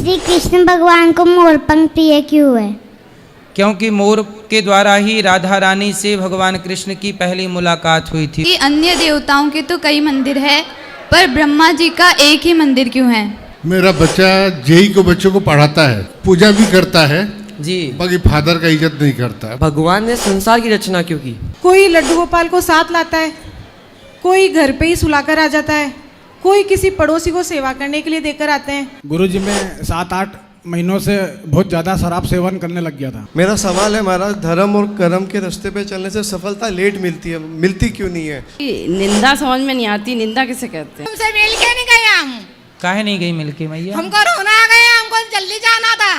श्री कृष्ण भगवान को मोर पंख प्रिय क्यों है? क्योंकि मोर के द्वारा ही राधा रानी से भगवान कृष्ण की पहली मुलाकात हुई थी। कि अन्य देवताओं के तो कई मंदिर है, पर ब्रह्मा जी का एक ही मंदिर क्यों है? मेरा बच्चा जेई को बच्चों को पढ़ाता है, पूजा भी करता है जी, बाकी फादर का इज्जत नहीं करता है। भगवान ने संसार की रचना क्यों की? कोई लड्डू गोपाल को साथ लाता है, कोई घर पे ही सुलाकर आ जाता है, कोई किसी पड़ोसी को सेवा करने के लिए देकर आते हैं। गुरुजी मैं 7-8 महीनों से बहुत ज़्यादा शराब सेवन करने लग गया था। मेरा सवाल है महाराज, धर्म और कर्म के रास्ते पे चलने से सफलता लेट मिलती है, मिलती क्यों नहीं है? निंदा समझ में नहीं आती, निंदा किसे कहते हैं? तुमसे मिल के नहीं गए हम। काहे नहीं गई मिलके मैया? हमको रोना आ गया, हमको जल्दी जाना था।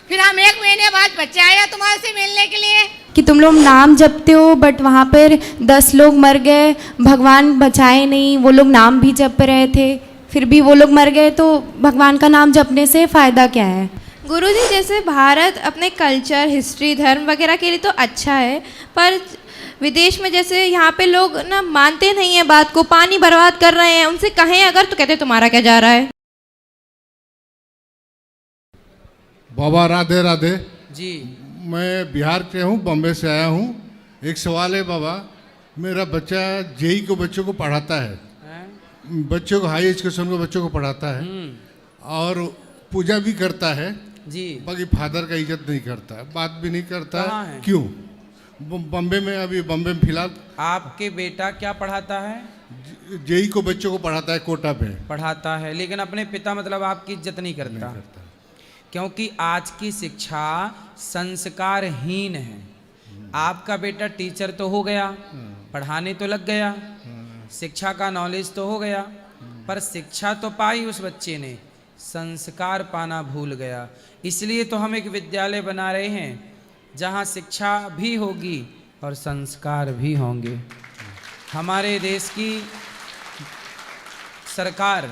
फिर हम 1 महीने बाद बच्चे आए तुम्हारे से मिलने के लिए। कि तुम लोग नाम जपते हो, बट वहाँ पर 10 लोग मर गए, भगवान बचाए नहीं, वो लोग नाम भी जप रहे थे, फिर भी वो लोग मर गए, तो भगवान का नाम जपने से फ़ायदा क्या है? गुरुजी जैसे भारत अपने कल्चर, हिस्ट्री, धर्म वगैरह के लिए तो अच्छा है, पर विदेश में जैसे यहाँ पे लोग ना मानते नहीं है बात को, पानी बर्बाद कर रहे हैं, उनसे कहें अगर तो कहते तुम्हारा क्या जा रहा है। बाबा राधे राधे जी, मैं बिहार से हूँ, बॉम्बे से आया हूँ। एक सवाल है बाबा, मेरा बच्चा जेई को बच्चों को पढ़ाता है, बच्चों को हाई एजुकेशन को बच्चों को पढ़ाता है और पूजा भी करता है जी, बाकी फादर का इज्जत नहीं करता है, बात भी नहीं करता कहाँ है। है? क्यों? बॉम्बे में, अभी बॉम्बे में फिलहाल। आपके बेटा क्या पढ़ाता है? जेई को बच्चों को पढ़ाता है, कोटा पे पढ़ाता है, लेकिन अपने पिता मतलब आपकी इज्जत नहीं करता। क्योंकि आज की शिक्षा संस्कारहीन है। आपका बेटा टीचर तो हो गया, पढ़ाने तो लग गया, शिक्षा का नॉलेज तो हो गया, पर शिक्षा तो पाई उस बच्चे ने, संस्कार पाना भूल गया। इसलिए तो हम एक विद्यालय बना रहे हैं जहाँ शिक्षा भी होगी और संस्कार भी होंगे। हमारे देश की सरकार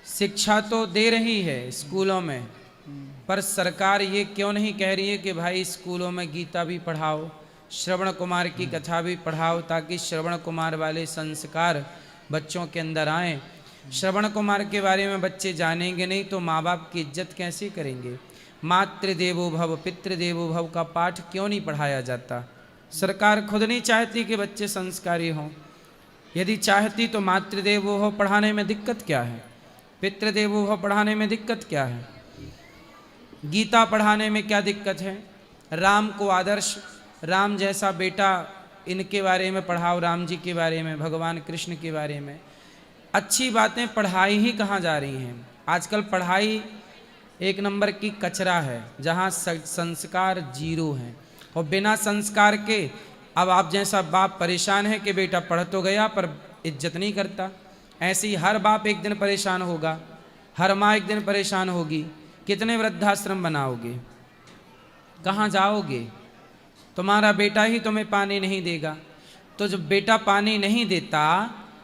शिक्षा तो दे रही है स्कूलों में, पर सरकार ये क्यों नहीं कह रही है कि भाई स्कूलों में गीता भी पढ़ाओ, श्रवण कुमार की कथा भी पढ़ाओ, ताकि श्रवण कुमार वाले संस्कार बच्चों के अंदर आएँ। श्रवण कुमार के बारे में बच्चे जानेंगे नहीं तो माँ बाप की इज्जत कैसे करेंगे? मातृदेवो भव पितृदेवो भव का पाठ क्यों नहीं पढ़ाया जाता? सरकार खुद नहीं चाहती कि बच्चे संस्कारी हों। यदि चाहती तो मातृदेवो भव पढ़ाने में दिक्कत क्या है? पितृदेवो भव पढ़ाने में दिक्कत क्या है? गीता पढ़ाने में क्या दिक्कत है? राम को आदर्श, राम जैसा बेटा, इनके बारे में पढ़ाओ, राम जी के बारे में, भगवान कृष्ण के बारे में। अच्छी बातें पढ़ाई ही कहाँ जा रही हैं? आजकल पढ़ाई एक नंबर की कचरा है, जहाँ संस्कार जीरो हैं और बिना संस्कार के अब आप जैसा बाप परेशान है कि बेटा पढ़ तो गया पर इज्जत नहीं करता। ऐसे ही हर बाप एक दिन परेशान होगा, हर माँ एक दिन परेशान होगी। कितने वृद्धाश्रम बनाओगे? कहाँ जाओगे? तुम्हारा बेटा ही तुम्हें पानी नहीं देगा। तो जब बेटा पानी नहीं देता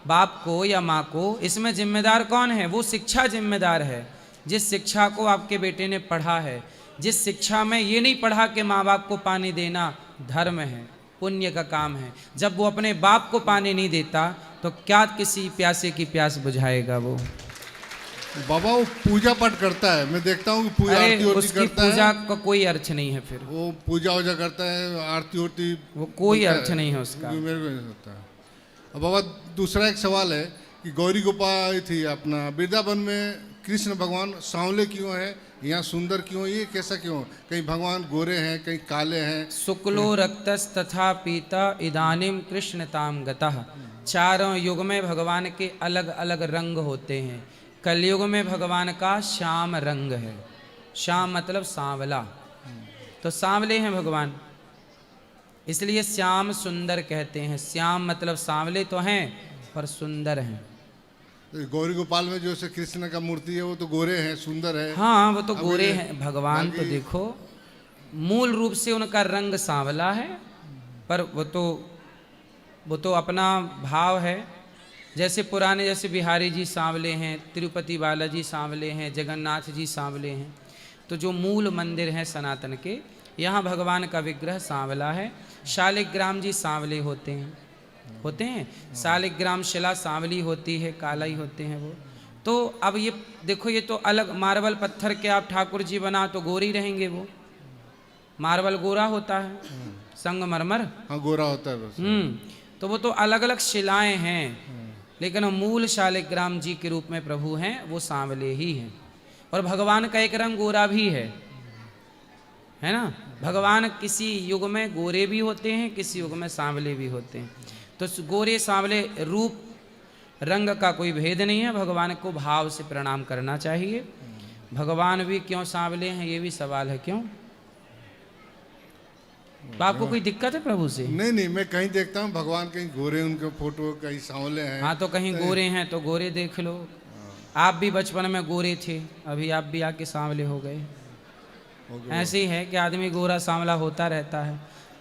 बाप को या माँ को, इसमें जिम्मेदार कौन है? वो शिक्षा जिम्मेदार है। जिस शिक्षा को आपके बेटे ने पढ़ा है, जिस शिक्षा में ये नहीं पढ़ा कि माँ बाप को पानी देना धर्म है, पुण्य का काम है, जब वो अपने बाप को पानी नहीं देता तो क्या किसी प्यासे की प्यास बुझाएगा वो? बाबा वो पूजा पाठ करता है, मैं देखता हूँ कि पूजा आरती होती करता है। पूजा का कोई अर्थ नहीं है। फिर वो पूजा वूजा करता है, आरती होती, वो कोई अर्थ नहीं है उसका। मेरे को नहीं लगता। अब बाबा दूसरा एक सवाल है कि गौरी गोपाल थी अपना वृंदावन में, कृष्ण भगवान सांवले क्यों है, यहाँ सुंदर क्यों, ये कैसा क्यों? कहीं भगवान गोरे हैं, कहीं काले हैं। शुक्लो रक्तस तथा पीता इदानीम कृष्ण ताम गतः। चारों युग में भगवान के अलग अलग रंग होते हैं। कलयुग में भगवान का श्याम रंग है। श्याम मतलब सांवला, तो सांवले हैं भगवान, इसलिए श्याम सुंदर कहते हैं। श्याम मतलब सांवले तो हैं पर सुंदर हैं। गौरी गोपाल में जो से कृष्ण का मूर्ति है वो तो गोरे हैं, सुंदर है। हाँ वो तो गोरे हैं। भगवान तो देखो मूल रूप से उनका रंग सांवला है, पर वो तो अपना भाव है। जैसे पुराने जैसे बिहारी जी सांवले हैं, तिरुपति बालाजी सांवले हैं, जगन्नाथ जी सांवले हैं, तो जो मूल मंदिर हैं सनातन के, यहाँ भगवान का विग्रह सांवला है। शालिग्राम जी सांवले होते हैं। शालिग्राम शिला सांवली होती है, काला ही होते हैं वो। तो अब ये देखो, ये तो अलग मार्बल पत्थर के आप ठाकुर जी बना तो गोरी रहेंगे। वो मार्बल गोरा होता है, संगमरमर हाँ गोरा होता है बस। तो वो तो अलग अलग शिलाएं हैं, लेकिन मूल शालिग्राम जी के रूप में प्रभु हैं, वो सांवले ही हैं। और भगवान का एक रंग गोरा भी है ना। भगवान किसी युग में गोरे भी होते हैं, किसी युग में सांवले भी होते हैं। तो गोरे सांवले रूप रंग का कोई भेद नहीं है, भगवान को भाव से प्रणाम करना चाहिए। भगवान भी क्यों सांवले हैं, ये भी सवाल है, क्यों? तो आपको कोई दिक्कत है प्रभु से? नहीं नहीं, मैं कहीं देखता हूँ भगवान कहीं गोरे उनके फोटो, कहीं सांवले हैं। हाँ, तो कहीं गोरे हैं तो गोरे देख लो। आप भी बचपन में गोरे थे, अभी आप भी आके सांवले हो गए। ऐसे ही है कि आदमी गोरा सांवला होता रहता है।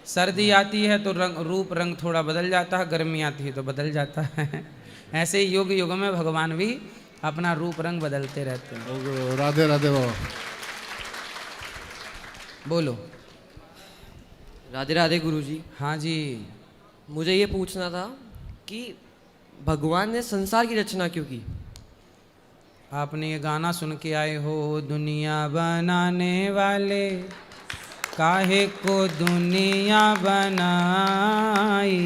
सर्दी आती है तो रूप रंग थोड़ा बदल जाता है, गर्मी आती है तो बदल जाता है। ऐसे ही युग युग में भगवान भी अपना रूप रंग बदलते रहते हैं। राधे राधे बाबा। बोलो। राधे राधे गुरुजी। हाँ जी। मुझे ये पूछना था कि भगवान ने संसार की रचना क्यों की? आपने ये गाना सुन के आए हो, दुनिया बनाने वाले काहे को दुनिया बनाई,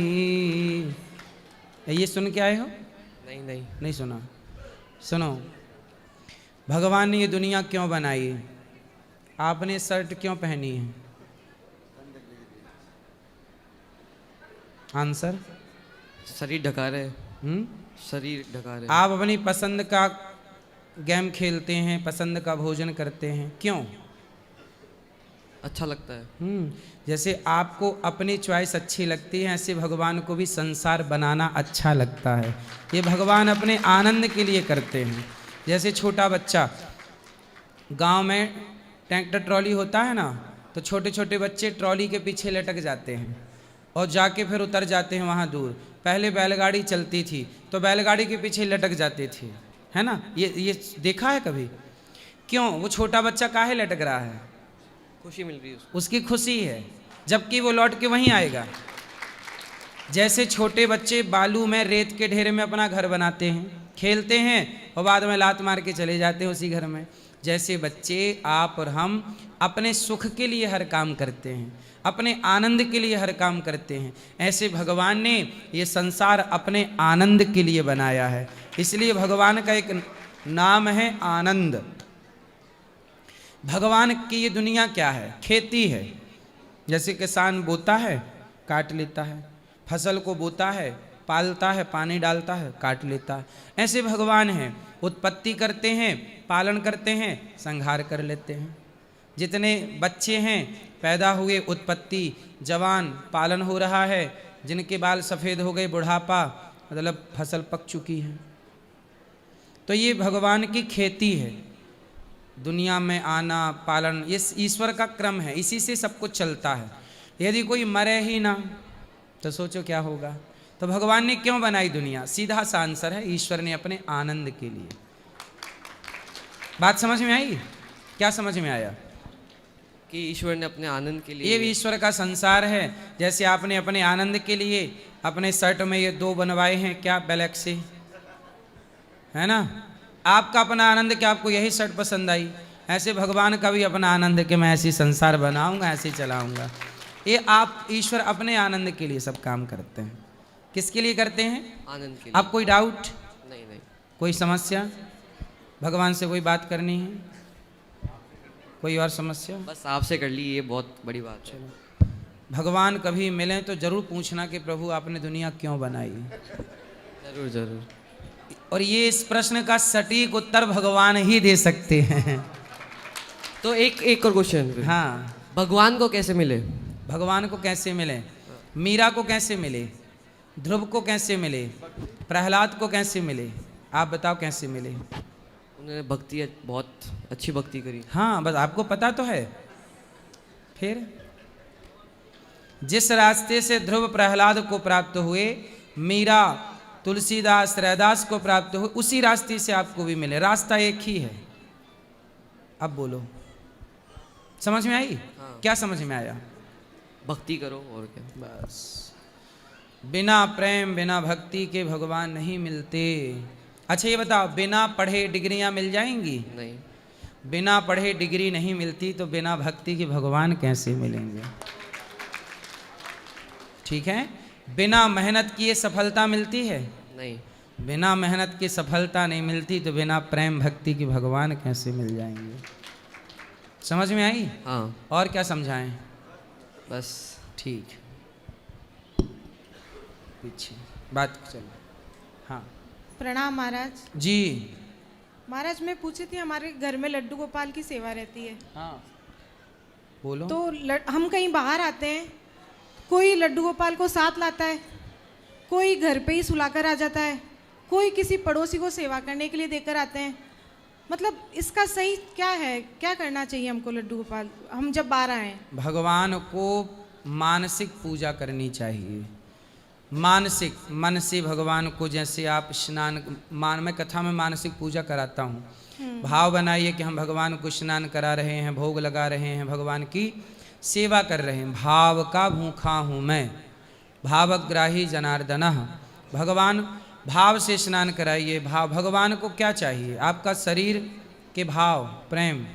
ये सुन के आए हो? नहीं नहीं नहीं सुना। सुनो, भगवान ने ये दुनिया क्यों बनाई? आपने शर्ट क्यों पहनी है? आंसर? शरीर ढका रहे। शरीर ढका रहे। आप अपनी पसंद का गेम खेलते हैं, पसंद का भोजन करते हैं, क्यों? अच्छा लगता है। जैसे आपको अपनी चॉइस अच्छी लगती है, ऐसे भगवान को भी संसार बनाना अच्छा लगता है। ये भगवान अपने आनंद के लिए करते हैं। जैसे छोटा बच्चा, गांव में ट्रैक्टर ट्रॉली होता है ना, तो छोटे छोटे बच्चे ट्रॉली के पीछे लटक जाते हैं और जाके फिर उतर जाते हैं वहाँ दूर। पहले बैलगाड़ी चलती थी तो बैलगाड़ी के पीछे लटक जाते थे, है ना। ये देखा है कभी? क्यों? वो छोटा बच्चा काहे लटक रहा है? खुशी मिल रही है उसको। उसकी खुशी है, जबकि वो लौट के वहीं आएगा। जैसे छोटे बच्चे बालू में, रेत के ढेर में अपना घर बनाते हैं, खेलते हैं और बाद में लात मार के चले जाते हैं उसी घर में। जैसे बच्चे, आप और हम अपने सुख के लिए हर काम करते हैं, अपने आनंद के लिए हर काम करते हैं, ऐसे भगवान ने ये संसार अपने आनंद के लिए बनाया है। इसलिए भगवान का एक नाम है आनंद। भगवान की ये दुनिया क्या है? खेती है। जैसे किसान बोता है, काट लेता है, फसल को बोता है, पालता है, पानी डालता है, काट लेता है। ऐसे भगवान हैं, उत्पत्ति करते हैं, पालन करते हैं, संहार कर लेते हैं। जितने बच्चे हैं पैदा हुए, उत्पत्ति, जवान, पालन हो रहा है, जिनके बाल सफ़ेद हो गए, बुढ़ापा, मतलब फसल पक चुकी है। तो ये भगवान की खेती है। दुनिया में आना, पालन, ये ईश्वर का क्रम है, इसी से सब कुछ चलता है। यदि कोई मरे ही ना तो सोचो क्या होगा। तो भगवान ने क्यों बनाई दुनिया? सीधा सा आंसर है, ईश्वर ने अपने आनंद के लिए। बात समझ में आई? क्या समझ में आया? कि ईश्वर ने अपने आनंद के लिए, ये भी ईश्वर का संसार है। जैसे आपने अपने आनंद के लिए अपने शर्ट में ये 2 बनवाए हैं, क्या ब्लैक से, है ना। आपका अपना आनंद कि आपको यही शर्ट पसंद आई, ऐसे भगवान का भी अपना आनंद कि मैं ऐसी संसार बनाऊंगा, ऐसे चलाऊंगा। ये आप, ईश्वर अपने आनंद के लिए सब काम करते हैं। किसके लिए करते हैं? आनंद के लिए। आप कोई डाउट? नहीं नहीं। कोई समस्या? भगवान से कोई बात करनी है? कोई और समस्या? बस आपसे कर ली, ये बहुत बड़ी बात है। भगवान कभी मिलें तो जरूर पूछना कि प्रभु आपने दुनिया क्यों बनाई। जरूर जरूर। और ये इस प्रश्न का सटीक उत्तर भगवान ही दे सकते हैं। तो एक और क्वेश्चन। हाँ, भगवान को कैसे मिले? भगवान को कैसे मिले? मीरा को कैसे मिले? ध्रुव को कैसे मिले? प्रहलाद को कैसे मिले? आप बताओ कैसे मिले? उन्होंने भक्ति, बहुत अच्छी भक्ति करी। हाँ, बस आपको पता तो है। फिर जिस रास्ते से ध्रुव प्रहलाद को प्राप्त हुए, मीरा, तुलसीदास, रैदास को प्राप्त हुए, उसी रास्ते से आपको भी मिले। रास्ता एक ही है। अब बोलो, समझ में आई? हाँ। क्या समझ में आया? भक्ति करो और क्या। बस, बिना प्रेम, बिना भक्ति के भगवान नहीं मिलते। अच्छा ये बताओ, बिना पढ़े डिग्रियां मिल जाएंगी? नहीं। बिना पढ़े डिग्री नहीं मिलती तो बिना भक्ति के भगवान कैसे मिलेंगे? ठीक है। बिना मेहनत किए सफलता मिलती है? नहीं। बिना मेहनत की सफलता नहीं मिलती तो बिना प्रेम भक्ति की भगवान कैसे मिल जाएंगे? समझ में आई? हाँ। और क्या समझाएं? बस ठीक। पीछे बात चलो। हाँ प्रणाम महाराज। जी। महाराज मैं पूछी थी, हमारे घर में लड्डू गोपाल की सेवा रहती है। हाँ बोलो। तो हम कहीं बाहर आते हैं, कोई लड्डू गोपाल को साथ लाता है, कोई घर पे ही सुलाकर आ जाता है, कोई किसी पड़ोसी को सेवा करने के लिए देकर आते हैं। मतलब इसका सही क्या है? क्या करना चाहिए हमको लड्डू गोपाल, हम जब बाहर आए? भगवान को मानसिक पूजा करनी चाहिए। मानसिक, मन से भगवान को, जैसे आप स्नान मैं कथा में मानसिक पूजा कराता हूँ। भाव बनाइए कि हम भगवान को स्नान करा रहे हैं, भोग लगा रहे हैं, भगवान की सेवा कर रहे हैं। भाव का भूखा हूँ मैं, भावग्राही जनार्दन। भगवान भाव से स्नान कराइए। भाव, भगवान को क्या चाहिए? आपका शरीर के भाव, प्रेम।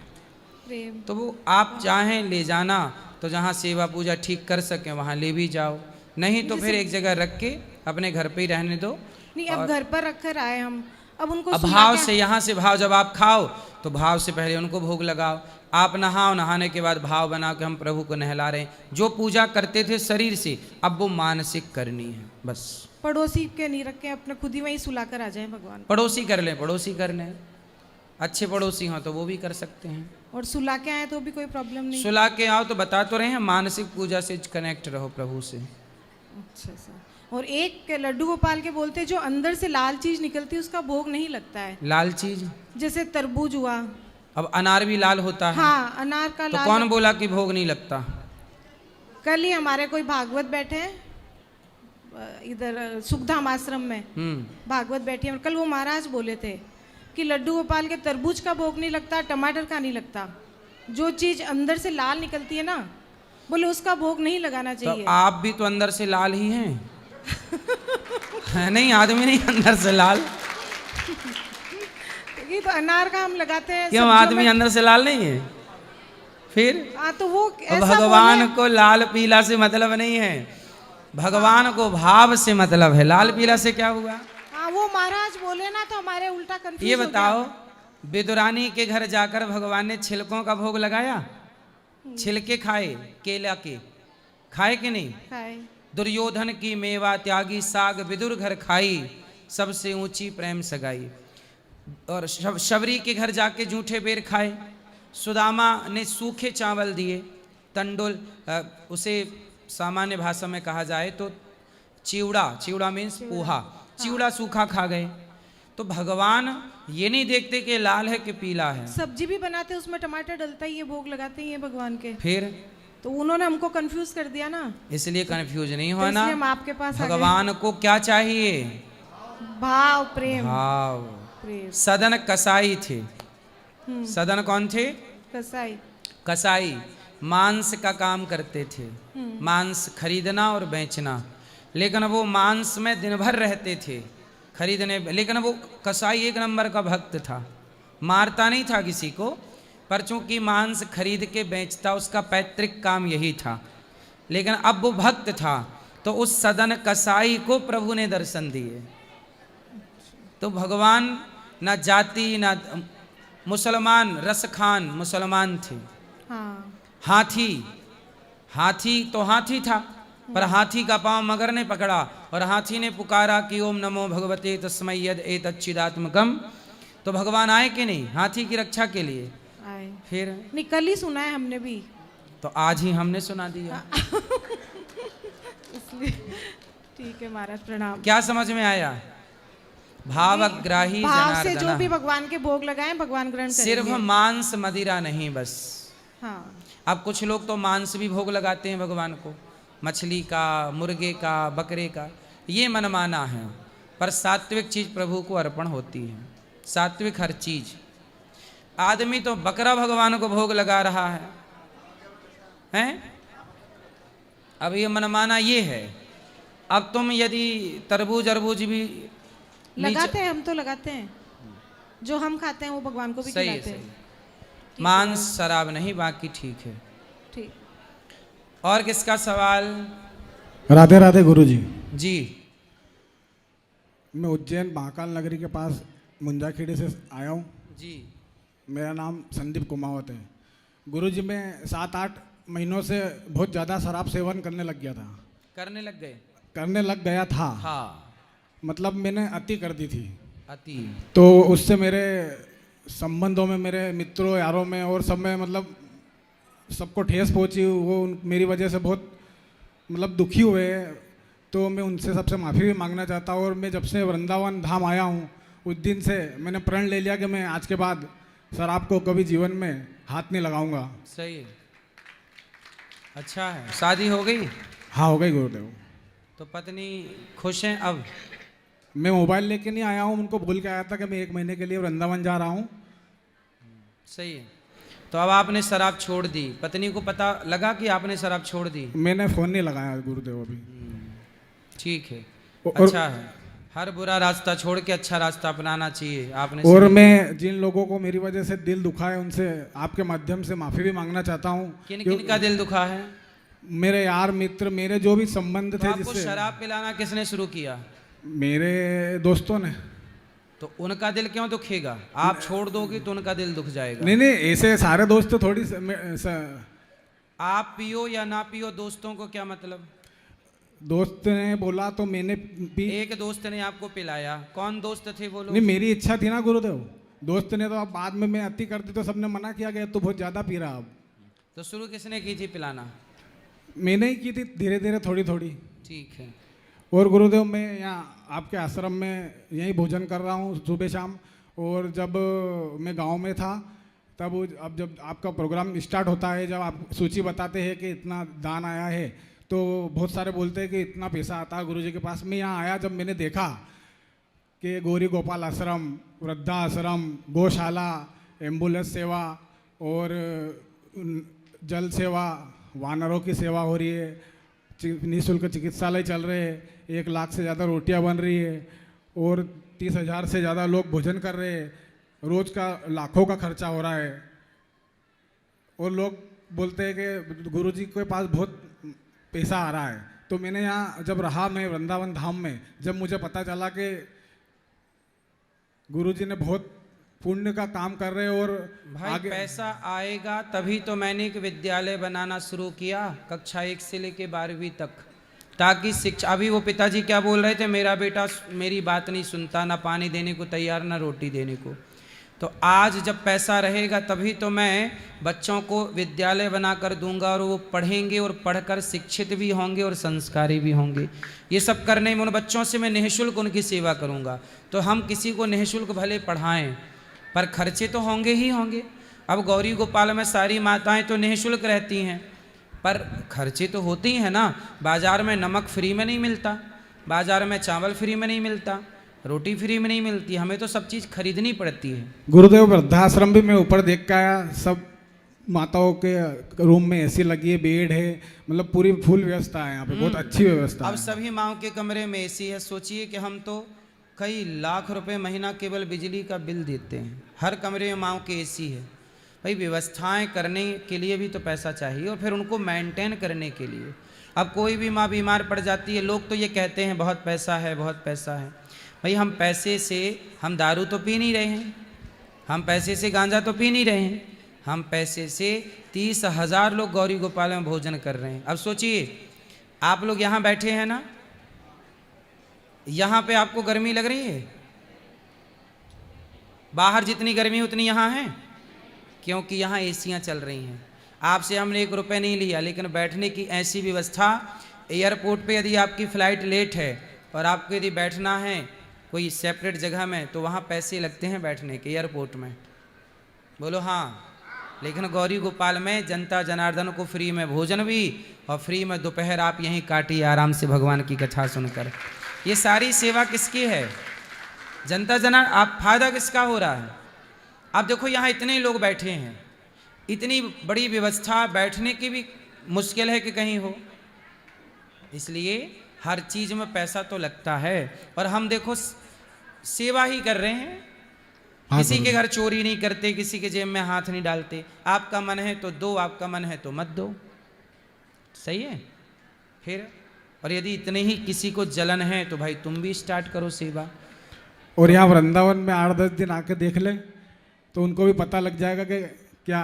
तो वो आप चाहें ले जाना तो जहाँ सेवा पूजा ठीक कर सकें वहाँ ले भी जाओ, नहीं तो फिर एक जगह रख के अपने घर पे ही रहने दो। नहीं, अब घर पर रख कर आए हम, अब उनको अब भाव से, यहाँ से भाव, जब आप खाओ तो भाव से पहले उनको भोग लगाओ। आप नहाओ, नहाने के बाद भाव बनाओ कि हम प्रभु को नहला रहे हैं। जो पूजा करते थे शरीर से, अब वो मानसिक करनी है बस। पड़ोसी के नहीं रखें, अपने खुद ही वहीं सुलाकर आ जाएं भगवान। पड़ोसी कर लें, पड़ोसी कर लें, अच्छे पड़ोसी हों तो वो भी कर सकते हैं। और सुला के आए तो भी कोई प्रॉब्लम नहीं? सुला के आओ तो बता तो रहे हैं, मानसिक पूजा से कनेक्ट रहो प्रभु से। अच्छा सर। और एक लड्डू गोपाल के बोलते जो अंदर से लाल चीज निकलती है उसका भोग नहीं लगता है। लाल चीज जैसे तरबूज हुआ। अब अनार भी लाल होता है। हाँ, अनार का तो लाल। कौन बोला कि भोग नहीं लगता? कल ही हमारे कोई भागवत बैठे हैं इधर सुखधाम आश्रम में, भागवत बैठी है, और कल वो महाराज बोले थे कि लड्डू गोपाल के तरबूज का भोग नहीं लगता, टमाटर का नहीं लगता, जो चीज अंदर से लाल निकलती है ना, बोले उसका भोग नहीं लगाना चाहिए। तो आप भी तो अंदर से लाल ही हैं। है नहीं, आदमी नहीं अंदर से लाल। ये तो अनार का हम लगाते हैं। क्यों, आदमी अंदर से लाल नहीं है? फिर तो वो भगवान को लाल पीला से मतलब नहीं है, भगवान को भाव से मतलब है। लाल पीला से क्या हुआ? हाँ, वो महाराज बोले ना तो हमारे उल्टा कंफ्यूज। ये बताओ, विदुरानी के घर जाकर भगवान ने छिलकों का भोग लगाया? छिलके खाए, केला के खाए कि नहीं? खाए। दुर्योधन की मेवा त्यागी साग विदुर घर खाई, सबसे ऊंची प्रेम सगाई। और शबरी के घर जाके जूठे बेर खाए। सुदामा ने सूखे चावल दिए, तंडुल, उसे सामान्य भाषा में कहा जाए तो चिवड़ा, चिवड़ा मीन्स पोहा, चिवड़ा सूखा खा गए। तो भगवान ये नहीं देखते कि लाल है कि पीला है। सब्जी भी बनाते हैं उसमें टमाटर डलता ही है, भोग लगाते ही है भगवान के। फिर तो उन्होंने हमको कंफ्यूज कर दिया ना, इसलिए कंफ्यूज नहीं तो होना। इसलिए हम आपके पास भगवान को क्या चाहिए? भाव, प्रेम। भाव। प्रेम। सदन कसाई थे। सदन कौन थे? कसाई। कसाई मांस का काम करते थे, मांस खरीदना और बेचना। लेकिन वो मांस में दिन भर रहते थे खरीदने, लेकिन वो कसाई एक नंबर का भक्त था, मारता नहीं था किसी को, पर चूंकि मांस खरीद के बेचता, उसका पैतृक काम यही था। लेकिन अब वो भक्त था, तो उस सदन कसाई को प्रभु ने दर्शन दिए। तो भगवान ना जाति ना मुसलमान, रसखान मुसलमान थे। हाँ। हाथी, हाथी तो हाथी था, पर हाथी का पांव मगर ने पकड़ा और हाथी ने पुकारा कि ओम नमो भगवते तस्मै यद एतच्चिदात्मकम्। तो भगवान आए कि नहीं हाथी की रक्षा के लिए? आए। फिर नहीं, कल ही सुना है हमने भी, तो आज ही हमने सुना दिया। इसलिए ठीक है महाराज, प्रणाम। क्या समझ में आया? भावग्राही भाव से जो जनार्दन। भी भगवान के भोग लगाए भगवान ग्रहण करेंगे। सिर्फ मांस मदिरा नहीं बस। हाँ। अब कुछ लोग तो मांस भी भोग लगाते हैं भगवान को, मछली का, मुर्गे का, बकरे का, ये मनमाना है। पर सात्विक चीज प्रभु को अर्पण होती है, सात्विक हर चीज। आदमी तो बकरा भगवान को भोग लगा रहा है, हैं? अब ये मनमाना ये है। अब तुम यदि तरबूज अरबूज भी लगाते हैं, हम तो लगाते हैं। जो हम खाते हैं वो भगवान को भी सही है, खिलाते सही हैं। है। मांस शराब नहीं, बाकी ठीक है। ठीक। और किसका सवाल? राधे राधे गुरुजी। जी। मैं उज्जैन महाकाल नगरी के पास मुंजाखेड़ी से आया हूँ जी। मेरा नाम संदीप कुमावत है। गुरुजी मैं 7-8 महीनों से बहुत ज़्यादा शराब सेवन करने लग गया था। करने लग गए? करने लग गया था। हाँ। मतलब मैंने अति कर दी थी। अति। तो उससे मेरे संबंधों में, मेरे मित्रों यारों में और सब में मतलब सबको ठेस पहुंची। वो मेरी वजह से बहुत मतलब दुखी हुए। तो मैं उनसे सबसे माफ़ी भी मांगना चाहता हूँ। और मैं जब से वृंदावन धाम आया हूँ उस दिन से मैंने प्रण ले लिया कि मैं आज के बाद शराब को कभी जीवन में हाथ नहीं लगाऊंगा। सही है, अच्छा है। शादी हो गई? हाँ हो गई गुरुदेव। तो पत्नी खुश हैं अब? मैं मोबाइल लेके नहीं आया हूँ, उनको बोल के आया था कि मैं 1 महीने के लिए वृंदावन जा रहा हूँ। सही है। तो अब आपने शराब छोड़ दी, पत्नी को पता लगा कि आपने शराब छोड़ दी? मैंने फ़ोन नहीं लगाया गुरुदेव अभी। ठीक है, और अच्छा है। हर बुरा रास्ता छोड़ के अच्छा रास्ता अपनाना चाहिए आपने। और मैं जिन लोगों को मेरी वजह से दिल दुखा है उनसे आपके माध्यम से माफ़ी भी मांगना चाहता हूँ। किन किन का दिल दुखा है? मेरे यार मित्र, मेरे जो भी संबंध तो थे आपको जिससे। शराब पिलाना किसने शुरू किया? मेरे दोस्तों ने। तो उनका दिल क्यों दुखेगा? आप छोड़ दोगे तो उनका दिल दुख जाएगा। नहीं नहीं, ऐसे सारे दोस्त तो थोड़ी आप पियो या ना पियो, दोस्तों को क्या मतलब? दोस्त ने बोला तो मैंने भी। एक दोस्त ने आपको पिलाया, कौन दोस्त थे वो लोग? नहीं, मेरी इच्छा थी ना गुरुदेव। दोस्त ने तो अब बाद में मैं अति कर दी तो सबने मना किया गया तो बहुत ज़्यादा पी रहा अब। तो शुरू किसने की थी पिलाना? मैंने ही की थी, धीरे धीरे थोड़ी थोड़ी। ठीक है। और गुरुदेव मैं यहाँ आपके आश्रम में यहीं भोजन कर रहा हूँ सुबह शाम। और जब मैं गांव में था तब अब जब आपका प्रोग्राम स्टार्ट होता है, जब आप सूची बताते हैं कि इतना दान आया है तो बहुत सारे बोलते हैं कि इतना पैसा आता है गुरुजी के पास। मैं यहाँ आया जब मैंने देखा कि गौरी गोपाल आश्रम, वृद्धा आश्रम, गौशाला, एम्बुलेंस सेवा और जल सेवा, वानरों की सेवा हो रही है, निःशुल्क चिकित्सालय चल रहे हैं, 1 लाख से ज़्यादा रोटियां बन रही है और 30,000 से ज़्यादा लोग भोजन कर रहे हैं। रोज़ का लाखों का खर्चा हो रहा है। और लोग बोलते हैं कि गुरुजी के पास बहुत पैसा आ रहा है। तो मैंने यहाँ जब रहा मैं वृंदावन धाम में, जब मुझे पता चला कि गुरुजी ने बहुत पुण्य का काम कर रहे हैं और भाई आगे पैसा आएगा तभी तो मैंने एक विद्यालय बनाना शुरू किया कक्षा 1 से लेके 12वीं तक, ताकि शिक्षा। अभी वो पिताजी क्या बोल रहे थे, मेरा बेटा मेरी बात नहीं सुनता, ना पानी देने को तैयार ना रोटी देने को। तो आज जब पैसा रहेगा तभी तो मैं बच्चों को विद्यालय बनाकर दूंगा और वो पढ़ेंगे और पढ़कर शिक्षित भी होंगे और संस्कारी भी होंगे। ये सब करने में उन बच्चों से मैं निःशुल्क उनकी सेवा करूंगा। तो हम किसी को निःशुल्क भले पढ़ाएं पर खर्चे तो होंगे ही होंगे। अब गौरी गोपाल में सारी माताएं तो निःशुल्क रहती हैं पर खर्चे तो होते ही हैं ना। बाजार में नमक फ्री में नहीं मिलता, बाजार में चावल फ्री में नहीं मिलता, रोटी फ्री में नहीं मिलती, हमें तो सब चीज़ खरीदनी पड़ती है। गुरुदेव वृद्धाश्रम भी मैं ऊपर देख के आया, सब माताओं के रूम में एसी लगी है, बेड है, मतलब पूरी फुल व्यवस्था है यहाँ पे, बहुत अच्छी व्यवस्था अब है। सभी माओ के कमरे में एसी है। सोचिए कि हम तो कई लाख रुपए महीना केवल बिजली का बिल देते हैं, हर कमरे में माओ के एसी है। भाई व्यवस्थाएं करने के लिए भी तो पैसा चाहिए और फिर उनको मेंटेन करने के लिए। अब कोई भी माँ बीमार पड़ जाती है, लोग तो ये कहते हैं बहुत पैसा है, बहुत पैसा है। भाई हम पैसे से, हम दारू तो पी नहीं रहे हैं, हम पैसे से गांजा तो पी नहीं रहे हैं, हम पैसे से 30,000 लोग गौरी गोपाल में भोजन कर रहे हैं। अब सोचिए आप लोग यहाँ बैठे हैं ना, यहाँ पे आपको गर्मी लग रही है? बाहर जितनी गर्मी उतनी यहाँ है, क्योंकि यहाँ एसियाँ चल रही हैं। आपसे हमने 1 रुपये नहीं लिया, लेकिन बैठने की ऐसी व्यवस्था, एयरपोर्ट पे यदि आपकी फ़्लाइट लेट है और आपको यदि बैठना है कोई सेपरेट जगह में तो वहाँ पैसे लगते हैं बैठने के, एयरपोर्ट में। बोलो हाँ। लेकिन गौरी गोपाल में जनता जनार्दन को फ्री में भोजन भी और फ्री में दोपहर आप यहीं काटिए आराम से भगवान की कथा सुनकर। ये सारी सेवा किसकी है? जनता जनार्दन। आप फायदा किसका हो रहा है? अब देखो यहाँ इतने लोग बैठे हैं, इतनी बड़ी व्यवस्था, बैठने की भी मुश्किल है कि कहीं हो, इसलिए हर चीज़ में पैसा तो लगता है। और हम देखो सेवा ही कर रहे हैं। हाँ, किसी के गुरुजी। घर चोरी नहीं करते, किसी के जेब में हाथ नहीं डालते। आपका मन है तो दो, आपका मन है तो मत दो। सही है। फिर और यदि इतने ही किसी को जलन है तो भाई तुम भी स्टार्ट करो सेवा। और यहाँ वृंदावन में 8-10 दिन आके देख ले तो उनको भी पता लग जाएगा कि क्या।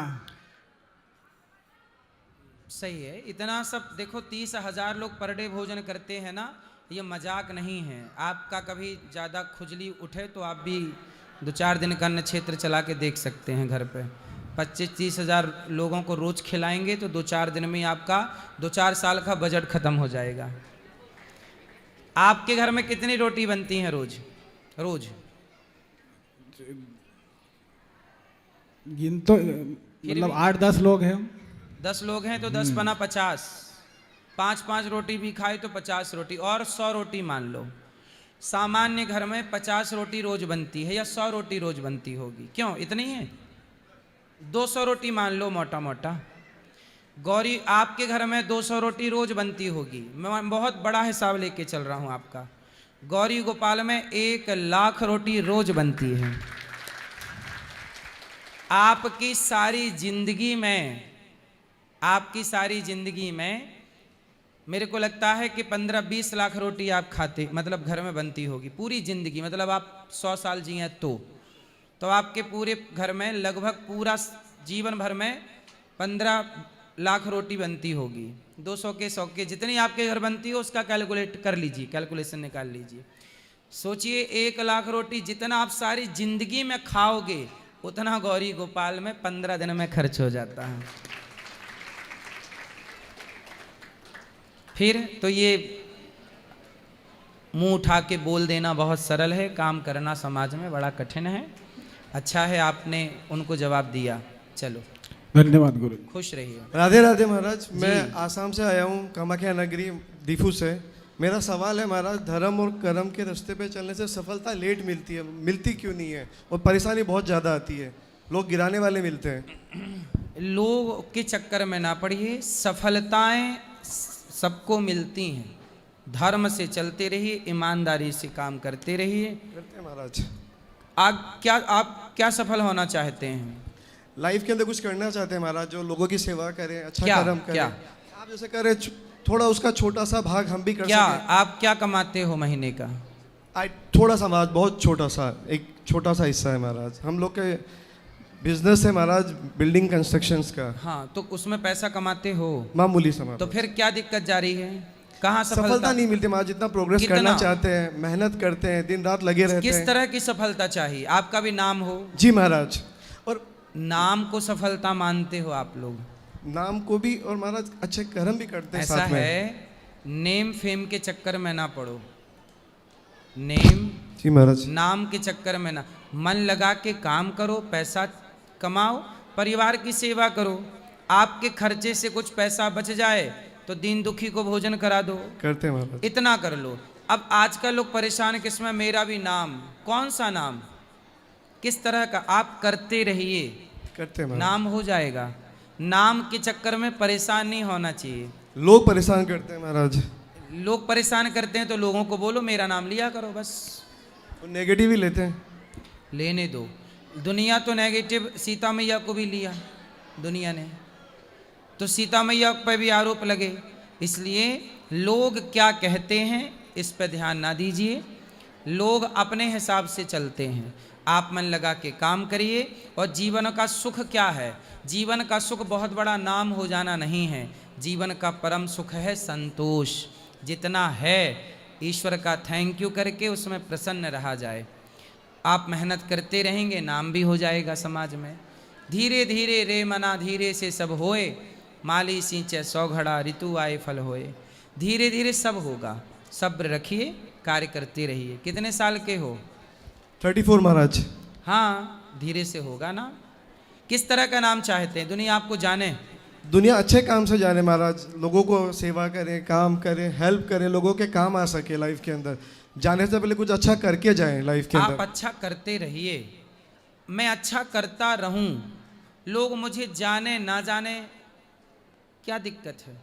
सही है। इतना सब देखो, 30,000 लोग पर डे भोजन करते हैं ना, ये मजाक नहीं है। आपका कभी ज़्यादा खुजली उठे तो आप भी 2-4 दिन का अन्न क्षेत्र चला के देख सकते हैं घर पे। 25-30 हज़ार लोगों को रोज खिलाएंगे तो 2-4 दिन में आपका 2-4 साल का बजट खत्म हो जाएगा। आपके घर में कितनी रोटी बनती हैं रोज? रोज गिन तो मतलब 8-10 लोग हैं। 10 लोग हैं तो 10 बना 50। 5-5 रोटी भी खाए तो 50 रोटी, और 100 रोटी मान लो। सामान्य घर में 50 रोटी रोज बनती है या 100 रोटी रोज बनती होगी? क्यों इतनी है? 200 रोटी मान लो मोटा मोटा। गौरी आपके घर में 200 रोटी रोज बनती होगी। मैं बहुत बड़ा हिसाब लेके चल रहा हूं आपका। गौरी गोपाल में 1 लाख रोटी रोज बनती है। आपकी सारी जिंदगी में मेरे को लगता है कि 15-20 लाख रोटी आप खाते, मतलब घर में बनती होगी पूरी जिंदगी। मतलब आप 100 साल जिए तो आपके पूरे घर में लगभग पूरा जीवन भर में 15 लाख रोटी बनती होगी। 200 के 100 के जितनी आपके घर बनती हो उसका कैलकुलेट कर लीजिए, कैलकुलेशन निकाल लीजिए। सोचिए 1 लाख रोटी जितना आप सारी जिंदगी में खाओगे उतना गौरी गोपाल में 15 दिन में खर्च हो जाता है। फिर तो ये मुंह उठा के बोल देना बहुत सरल है, काम करना समाज में बड़ा कठिन है। अच्छा है आपने उनको जवाब दिया। चलो धन्यवाद गुरु। खुश रहिए। राधे राधे महाराज। मैं आसाम से आया हूँ, कामाख्या नगरी दीफू से। मेरा सवाल है महाराज, धर्म और कर्म के रास्ते पे चलने से सफलता लेट मिलती है, मिलती क्यों नहीं है? और परेशानी बहुत ज़्यादा आती है, लोग गिराने वाले मिलते हैं। लोग के चक्कर में ना पड़िए, सफलताएं सबको मिलती हैं। धर्म से चलते रहिए, ईमानदारी से काम करते रहिए। करते हैं महाराज। आप क्या सफल होना चाहते हैं? लाइफ के अंदर कुछ करना चाहते हैं महाराज, जो लोगों की सेवा करें, अच्छा क्या? कर्म करें। क्या? आप जैसे करें, थोड़ा उसका छोटा सा भाग हम भी कर क्या सकें। आप क्या कमाते हो महीने का? थोड़ा सा महाराज, बहुत छोटा सा, एक छोटा सा हिस्सा है महाराज। हम लोग के बिजनेस है महाराज, बिल्डिंग कंस्ट्रक्शंस का। हाँ, तो उसमें पैसा कमाते हो? मामूली सा महाराज। तो फिर क्या दिक्कत जा रही है? कहाँ सफलता नहीं मिलती महाराज। जितना प्रोग्रेस करना चाहते हैं, मेहनत करते हैं, दिन रात लगे रहते हैं। किस तरह की सफलता चाहिए? आपका भी नाम हो? जी महाराज। और नाम को सफलता मानते हो आप लोग? नाम को भी, और महाराज अच्छे कर्म भी करते हैं ऐसा साथ में। है, नेम फेम के चक्कर में ना पड़ो। नेम जी महाराज। नाम के चक्कर में ना, मन लगा के काम करो, पैसा कमाओ, परिवार की सेवा करो। आपके खर्चे से कुछ पैसा बच जाए तो दीन दुखी को भोजन करा दो। करते हैं महाराज। इतना कर लो। अब आजकल लोग परेशान किसमें? मेरा भी नाम। कौन सा नाम? किस तरह का? आप करते रहिए, करते हैं नाम हो जाएगा। नाम के चक्कर में परेशान नहीं होना चाहिए। लोग परेशान करते हैं महाराज। लोग परेशान करते हैं तो लोगों को बोलो मेरा नाम लिया करो बस। नेगेटिव ही लेते हैं। लेने दो। दुनिया तो नेगेटिव, सीता मैया को भी लिया दुनिया ने, तो सीता मैया पर भी आरोप लगे। इसलिए लोग क्या कहते हैं इस पर ध्यान ना दीजिए। लोग अपने हिसाब से चलते हैं। आप मन लगा के काम करिए। और जीवन का सुख क्या है? जीवन का सुख बहुत बड़ा नाम हो जाना नहीं है। जीवन का परम सुख है संतोष। जितना है ईश्वर का थैंक यू करके उसमें प्रसन्न रहा जाए। आप मेहनत करते रहेंगे, नाम भी हो जाएगा समाज में। धीरे धीरे रे मना धीरे से सब होए, माली सींचे 100 घड़ा ऋतु आए फल होए। धीरे धीरे सब होगा। सब्र रखिए, कार्य करते रहिए। कितने साल के हो? 34 महाराज। हाँ, धीरे से होगा ना। किस तरह का नाम चाहते हैं? दुनिया आपको जाने? दुनिया अच्छे काम से जाने महाराज। लोगों को सेवा करें, काम करें, हेल्प करें, लोगों के काम आ सके लाइफ के अंदर। जाने से पहले कुछ अच्छा करके जाएं लाइफ के अंदर। आप अच्छा करते रहिए। मैं अच्छा करता रहूं, लोग मुझे जाने ना जाने क्या दिक्कत है?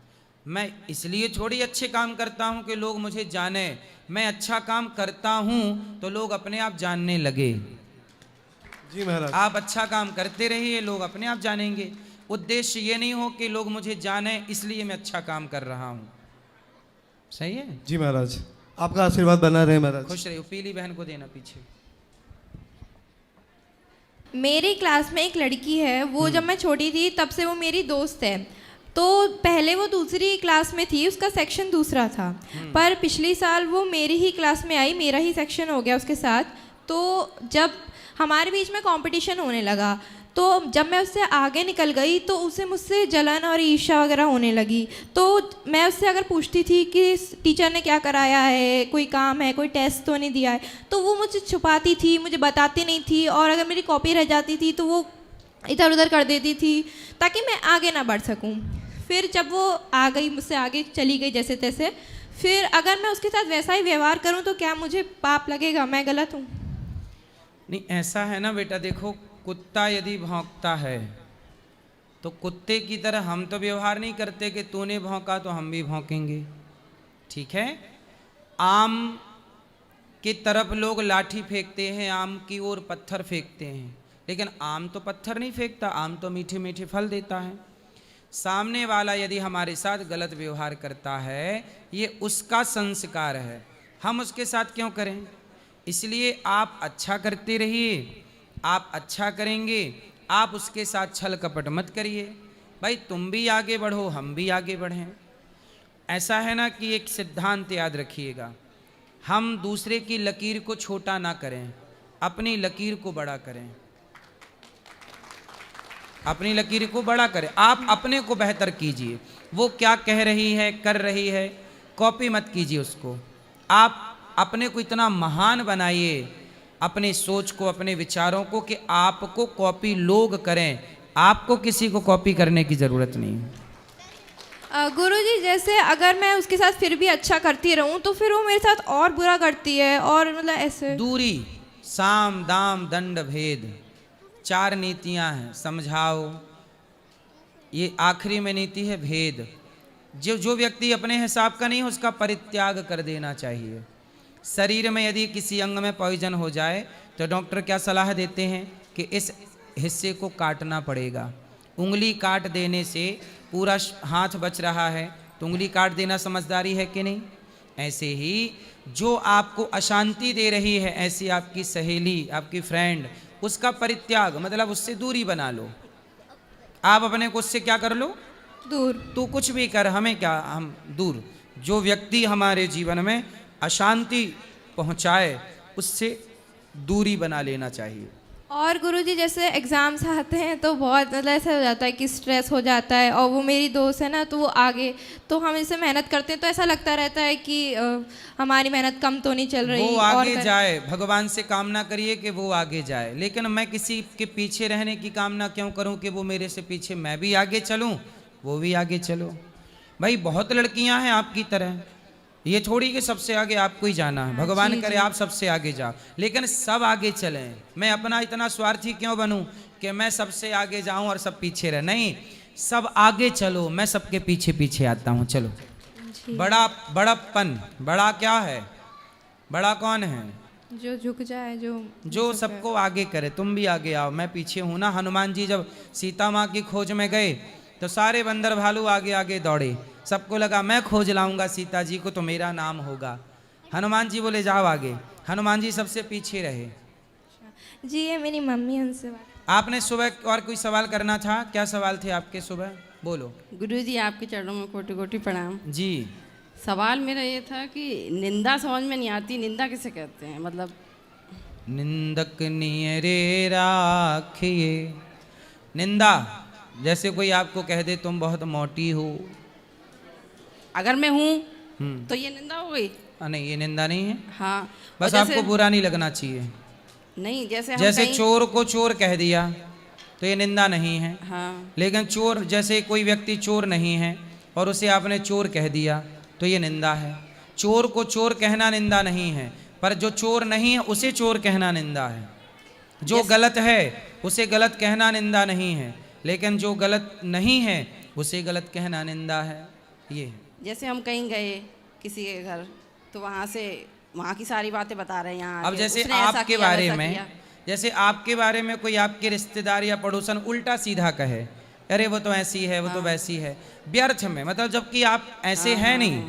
मैं इसलिए थोड़ी अच्छे काम करता हूं कि लोग मुझे जाने। मैं अच्छा काम करता हूं तो लोग अपने आप जानने लगे। जी महाराज। आप अच्छा काम करते रहिए, लोग अपने आप जानेंगे। उद्देश्य ये नहीं हो कि लोग मुझे जाने इसलिए मैं अच्छा काम कर रहा हूं। सही है? जी महाराज, आपका आशीर्वाद बना रहे महाराज। खुश रहिए। पीली बहन को देना पीछे। मेरी क्लास में एक लड़की है, वो जब मैं छोटी थी तब से वो मेरी दोस्त है। तो पहले वो दूसरी क्लास में थी, उसका सेक्शन दूसरा था, पर पिछली साल वो मेरी ही क्लास में आई, मेरा ही सेक्शन हो गया उसके साथ। तो जब हमारे बीच में कंपटीशन होने लगा, तो जब मैं उससे आगे निकल गई तो उसे मुझसे जलन और ईर्ष्या वगैरह होने लगी। तो मैं उससे अगर पूछती थी कि टीचर ने क्या कराया है, कोई काम है, कोई टेस्ट तो नहीं दिया है, तो वो मुझे छुपाती थी, मुझे बताती नहीं थी। और अगर मेरी कॉपी रह जाती थी तो वो इधर उधर कर देती थी ताकि मैं आगे ना बढ़ सकूं। फिर जब वो आ गई, मुझसे आगे चली गई जैसे तैसे, फिर अगर मैं उसके साथ वैसा ही व्यवहार करूं तो क्या मुझे पाप लगेगा? मैं गलत हूं? नहीं, ऐसा है ना बेटा, देखो कुत्ता यदि भौंकता है तो कुत्ते की तरह हम तो व्यवहार नहीं करते कि तूने भौंका तो हम भी भौंकेंगे। ठीक है? आम की तरफ लोग लाठी फेंकते हैं, आम की ओर पत्थर फेंकते हैं, लेकिन आम तो पत्थर नहीं फेंकता, आम तो मीठे मीठे फल देता है। सामने वाला यदि हमारे साथ गलत व्यवहार करता है, ये उसका संस्कार है, हम उसके साथ क्यों करें? इसलिए आप अच्छा करते रहिए, आप अच्छा करेंगे, आप उसके साथ छल कपट मत करिए। भाई तुम भी आगे बढ़ो, हम भी आगे बढ़ें। ऐसा है ना कि एक सिद्धांत याद रखिएगा, हम दूसरे की लकीर को छोटा ना करें, अपनी लकीर को बड़ा करें। अपनी लकीर को बड़ा करें, आप अपने को बेहतर कीजिए। वो क्या कह रही है, कर रही है, कॉपी मत कीजिए उसको। आप अपने को इतना महान बनाइए, अपनी सोच को, अपने विचारों को, कि आपको कॉपी लोग करें, आपको किसी को कॉपी करने की ज़रूरत नहीं है। गुरुजी, जैसे अगर मैं उसके साथ फिर भी अच्छा करती रहूं तो फिर वो मेरे साथ और बुरा करती है, और मतलब ऐसे। दूरी, साम दाम दंड भेद, 4 नीतियां हैं, समझाओ। ये आखिरी में नीति है भेद। जो व्यक्ति अपने हिसाब का नहीं है उसका परित्याग कर देना चाहिए। शरीर में यदि किसी अंग में पॉइजन हो जाए तो डॉक्टर क्या सलाह देते हैं कि इस हिस्से को काटना पड़ेगा। उंगली काट देने से पूरा हाथ बच रहा है, तो उंगली काट देना समझदारी है कि नहीं? ऐसे ही जो आपको अशांति दे रही है, ऐसी आपकी सहेली, आपकी फ्रेंड, उसका परित्याग मतलब उससे दूरी बना लो। आप अपने को उससे क्या कर लो? दूर। तू कुछ भी कर, हमें क्या, हम दूर। जो व्यक्ति हमारे जीवन में अशांति पहुंचाए उससे दूरी बना लेना चाहिए। और गुरुजी, जैसे एग्ज़ाम्स आते हैं तो बहुत मतलब ऐसा हो जाता है कि स्ट्रेस हो जाता है, और वो मेरी दोस्त है ना, तो वो आगे, तो हम इससे मेहनत करते हैं तो ऐसा लगता रहता है कि हमारी मेहनत कम तो नहीं चल रही। वो आगे जाए, भगवान से कामना करिए कि वो आगे जाए, लेकिन मैं किसी के पीछे रहने की कामना क्यों करूं कि वो मेरे से पीछे, मैं भी आगे चलूं, वो भी आगे चलो। भाई बहुत लड़कियां हैं आपकी तरह, ये थोड़ी कि सबसे आगे आपको ही जाना है। भगवान करे आप सबसे आगे जाओ, लेकिन सब आगे चलें। मैं अपना इतना स्वार्थी क्यों बनूं कि मैं सबसे आगे जाऊं और सब पीछे रहे? नहीं, सब आगे चलो, मैं सबके पीछे पीछे आता हूं। चलो। बड़ापन, बड़ा क्या है? बड़ा कौन है? जो झुक जाए, जो सबको आगे करे। तुम भी आगे आओ, मैं पीछे हूं ना। हनुमान जी जब सीता माँ की खोज में गए तो सारे बंदर भालू आगे आगे दौड़े, सबको लगा मैं खोज लाऊंगा सीता जी को तो मेरा नाम होगा। हनुमान जी बोले जाओ आगे, हनुमान जी सबसे पीछे रहे। जी, ये मेरी मम्मी, उनसे बात। आपने सुबह और कोई सवाल करना था? क्या सवाल थे आपके सुबह? बोलो। गुरुजी, आपके चरणों में कोटि कोटि प्रणाम जी। सवाल मेरा ये था कि निंदा समझ में नहीं आती, निंदा किसे कहते हैं? मतलब निंदक नियरे राखिए। निंदा, जैसे कोई आपको कह दे तुम बहुत मोटी हो, अगर मैं हूँ तो ये निंदा हो गई? नहीं, ये निंदा नहीं है। हाँ, बस आपको बुरा नहीं लगना चाहिए। नहीं, जैसे चोर को चोर कह दिया तो ये निंदा नहीं है। हाँ। लेकिन चोर, जैसे कोई व्यक्ति चोर नहीं है और उसे आपने चोर कह दिया तो ये निंदा है। चोर को चोर कहना निंदा नहीं है, पर जो चोर नहीं है उसे चोर कहना निंदा है। जो गलत है उसे गलत कहना निंदा नहीं है, लेकिन जो गलत नहीं है उसे गलत कहना निंदा है। ये जैसे हम कहीं गए किसी के घर तो वहाँ की सारी बातें बता रहे हैं यहाँ अब आके, जैसे उसने ऐसा आपके किया, बारे वैसा में किया। जैसे आपके बारे में कोई आपके रिश्तेदार या पड़ोसन उल्टा सीधा कहे, अरे वो तो ऐसी है, वो तो वैसी है, व्यर्थ में, मतलब जबकि आप ऐसे हैं नहीं,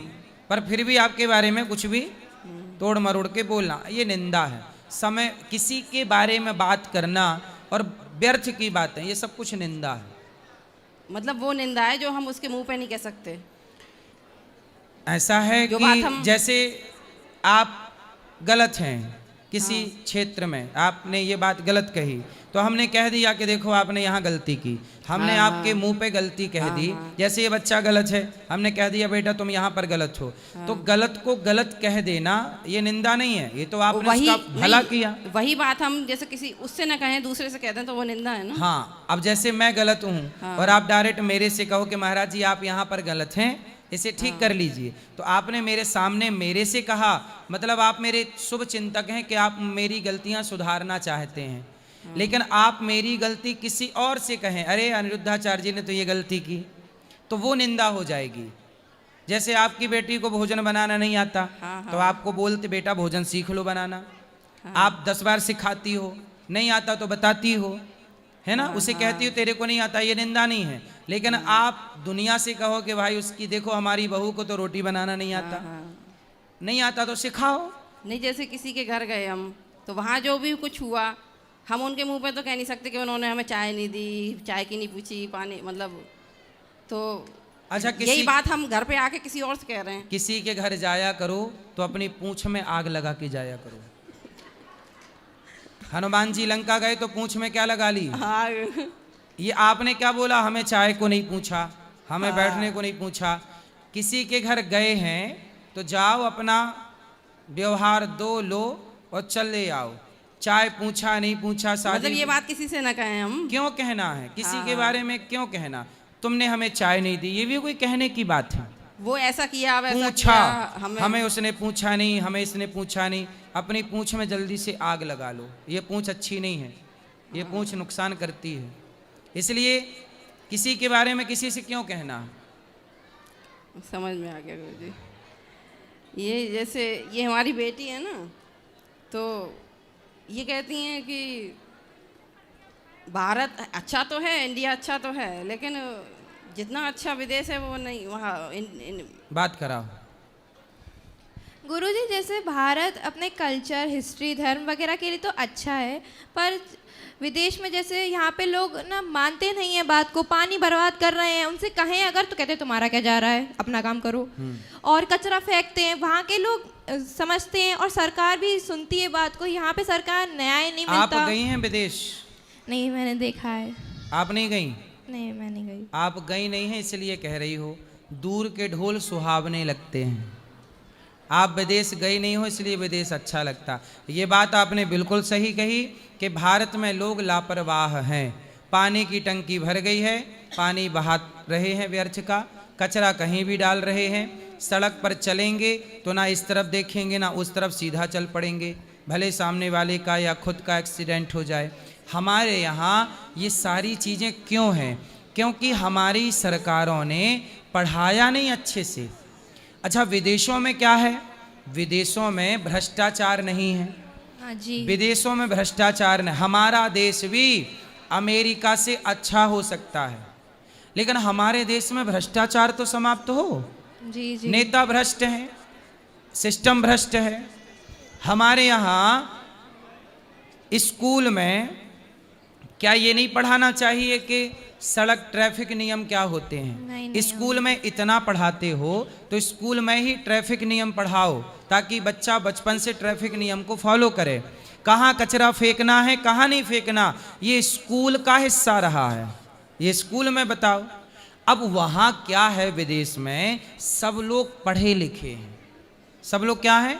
पर फिर भी आपके बारे में कुछ भी तोड़ मरोड़ के बोलना, ये निंदा है। समय किसी के बारे में बात करना और व्यर्थ की बातें, ये सब कुछ निंदा है। मतलब वो निंदा है जो हम उसके मुंह पे नहीं कह सकते। ऐसा है जो बात कि हम- जैसे आप गलत हैं किसी क्षेत्र में, आपने ये बात गलत कही तो हमने कह दिया कि देखो आपने यहाँ गलती की, हमने आपके मुंह पे गलती कह दी। जैसे ये बच्चा गलत है, हमने कह दिया बेटा तुम यहाँ पर गलत हो, तो गलत को गलत कह देना ये निंदा नहीं है, ये तो आपने उसका भला किया। वही बात हम जैसे किसी उससे ना कहें दूसरे से कहते हैं तो वो निंदा है ना। हाँ, अब जैसे मैं गलत हूँ और आप डायरेक्ट मेरे से कहो कि महाराज जी आप यहाँ पर गलत हैं, इसे ठीक कर लीजिए, तो आपने मेरे सामने मेरे से कहा, मतलब आप मेरे शुभ चिंतक हैं कि आप मेरी गलतियां सुधारना चाहते हैं। लेकिन आप मेरी गलती किसी और से कहें, अरे अनिरुद्धाचार्य जी ने तो ये गलती की, तो वो निंदा हो जाएगी। जैसे आपकी बेटी को भोजन बनाना नहीं आता, तो आपको बोलते बेटा भोजन सीख लो बनाना, आप 10 बार सिखाती हो, नहीं आता तो बताती हो, है ना, उसे कहती हो तेरे को नहीं आता, ये निंदा नहीं है। लेकिन आप दुनिया से कहो कि भाई उसकी देखो हमारी बहू को तो रोटी बनाना नहीं आता, नहीं आता तो सिखाओ। नहीं, जैसे किसी के घर गए हम तो वहाँ जो भी कुछ हुआ हम उनके मुंह पे तो कह नहीं सकते कि उन्होंने हमें चाय नहीं दी, चाय की नहीं पूछी, पानी, मतलब तो अच्छा, यही बात हम घर पे आके किसी और से कह रहे हैं। किसी के घर जाया करो तो अपनी पूंछ में आग लगा के जाया करो। हनुमान जी लंका गए तो पूंछ में क्या लगा ली? ये आपने क्या बोला, हमें चाय को नहीं पूछा, हमें बैठने को नहीं पूछा। किसी के घर गए हैं तो जाओ अपना व्यवहार दो लो और चले आओ, चाय पूछा नहीं पूछा, शादी मतलब ये बात किसी से ना कहें हम। क्यों कहना है किसी के बारे में, क्यों कहना, तुमने हमें चाय नहीं दी, ये भी कोई कहने की बात है? वो ऐसा किया वैसा पूछा, किया, हमें उसने पूछा नहीं, हमें इसने पूछा नहीं। अपनी पूंछ में जल्दी से आग लगा लो, ये पूंछ अच्छी नहीं है, ये पूंछ नुकसान करती है। इसलिए किसी के बारे में किसी से क्यों कहना? समझ में आ गया गुरुजी। ये जैसे ये हमारी बेटी है ना, तो ये कहती हैं कि भारत अच्छा तो है, इंडिया अच्छा तो है, लेकिन जितना अच्छा विदेश है वो नहीं, वहाँ बात कराओ। गुरुजी, जैसे भारत अपने कल्चर, हिस्ट्री, धर्म वगैरह के लिए तो अच्छा है, पर विदेश में जैसे यहाँ पे लोग ना मानते नहीं है बात को, पानी बर्बाद कर रहे हैं, उनसे कहें अगर तो कहते हैं तुम्हारा क्या जा रहा है, अपना काम करो, और कचरा फेंकते हैं। वहाँ के लोग समझते हैं और सरकार भी सुनती है बात को। यहाँ पे सरकार न्याय नहीं मिलता। आप गई हैं विदेश? नहीं, मैंने देखा है। आप नहीं गई? नहीं, मैं नहीं गई। आप गई नहीं है इसलिए कह रही हो, दूर के ढोल सुहावने लगते हैं। आप विदेश गई नहीं हो इसलिए विदेश अच्छा लगता। ये बात आपने बिल्कुल सही कही कि भारत में लोग लापरवाह हैं। पानी की टंकी भर गई है, पानी बहा रहे हैं व्यर्थ का, कचरा कहीं भी डाल रहे हैं। सड़क पर चलेंगे तो ना इस तरफ देखेंगे ना उस तरफ, सीधा चल पड़ेंगे, भले सामने वाले का या खुद का एक्सीडेंट हो जाए। हमारे यहाँ ये सारी चीज़ें क्यों हैं? क्योंकि हमारी सरकारों ने पढ़ाया नहीं अच्छे से। अच्छा, विदेशों में क्या है? विदेशों में भ्रष्टाचार नहीं है। हाँ जी। विदेशों में भ्रष्टाचार नहीं। हमारा देश भी अमेरिका से अच्छा हो सकता है, लेकिन हमारे देश में भ्रष्टाचार तो समाप्त हो। जी जी। नेता भ्रष्ट हैं, सिस्टम भ्रष्ट है। हमारे यहाँ स्कूल में क्या ये नहीं पढ़ाना चाहिए कि सड़क ट्रैफिक नियम क्या होते हैं? स्कूल में इतना पढ़ाते हो तो स्कूल में ही ट्रैफिक नियम पढ़ाओ, ताकि बच्चा बचपन से ट्रैफिक नियम को फॉलो करे। कहाँ कचरा फेंकना है, कहाँ नहीं फेंकना, ये स्कूल का हिस्सा रहा है, ये स्कूल में बताओ। अब वहाँ क्या है, विदेश में सब लोग पढ़े लिखे हैं। सब लोग क्या हैं?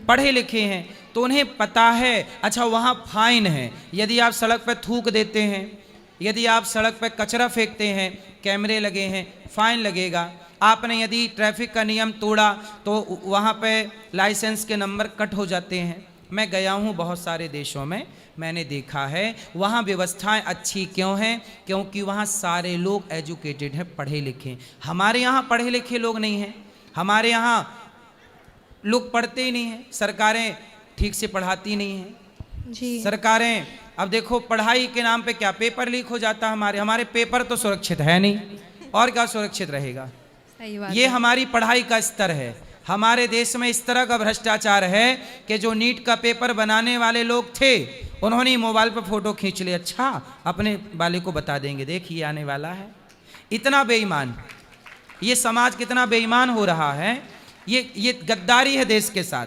पढ़े लिखे हैं, तो उन्हें पता है। अच्छा, वहाँ फाइन है, यदि आप सड़क पर थूक देते हैं, यदि आप सड़क पर कचरा फेंकते हैं, कैमरे लगे हैं, फाइन लगेगा। आपने यदि ट्रैफिक का नियम तोड़ा तो वहाँ पे लाइसेंस के नंबर कट हो जाते हैं, मैं गया हूँ बहुत सारे देशों में, मैंने देखा है वहाँ व्यवस्थाएं अच्छी क्यों हैं? क्योंकि वहाँ सारे लोग एजुकेटेड हैं, पढ़े लिखे। हमारे यहाँ पढ़े लिखे लोग नहीं हैं, हमारे यहाँ लोग पढ़ते ही नहीं हैं, सरकारें ठीक से पढ़ाती नहीं हैं। जी सरकारें अब देखो पढ़ाई के नाम पे क्या पेपर लीक हो जाता है, हमारे पेपर तो सुरक्षित है नहीं, और क्या सुरक्षित रहेगा? सही बात ये है। हमारी पढ़ाई का स्तर है। हमारे देश में इस तरह का भ्रष्टाचार है कि जो नीट का पेपर बनाने वाले लोग थे उन्होंने मोबाइल पर फोटो खींच ली, अच्छा अपने वाले को बता देंगे देख ये आने वाला है। इतना बेईमान, ये समाज कितना बेईमान हो रहा है। ये गद्दारी है देश के साथ।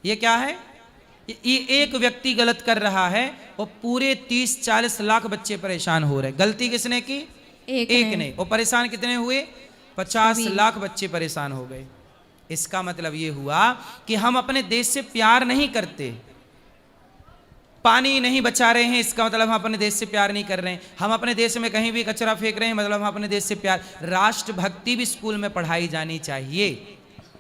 ये क्या है? ये एक व्यक्ति गलत कर रहा है और पूरे 30-40 लाख बच्चे परेशान हो रहे। गलती किसने की? एक ने। और परेशान कितने हुए? 50 लाख बच्चे परेशान हो गए। इसका मतलब ये हुआ कि हम अपने देश से प्यार नहीं करते। पानी नहीं बचा रहे हैं, इसका मतलब हम अपने देश से प्यार नहीं कर रहे हैं। हम अपने देश में कहीं भी कचरा फेंक रहे हैं, मतलब हम अपने देश से प्यार। राष्ट्रभक्ति भी स्कूल में पढ़ाई जानी चाहिए।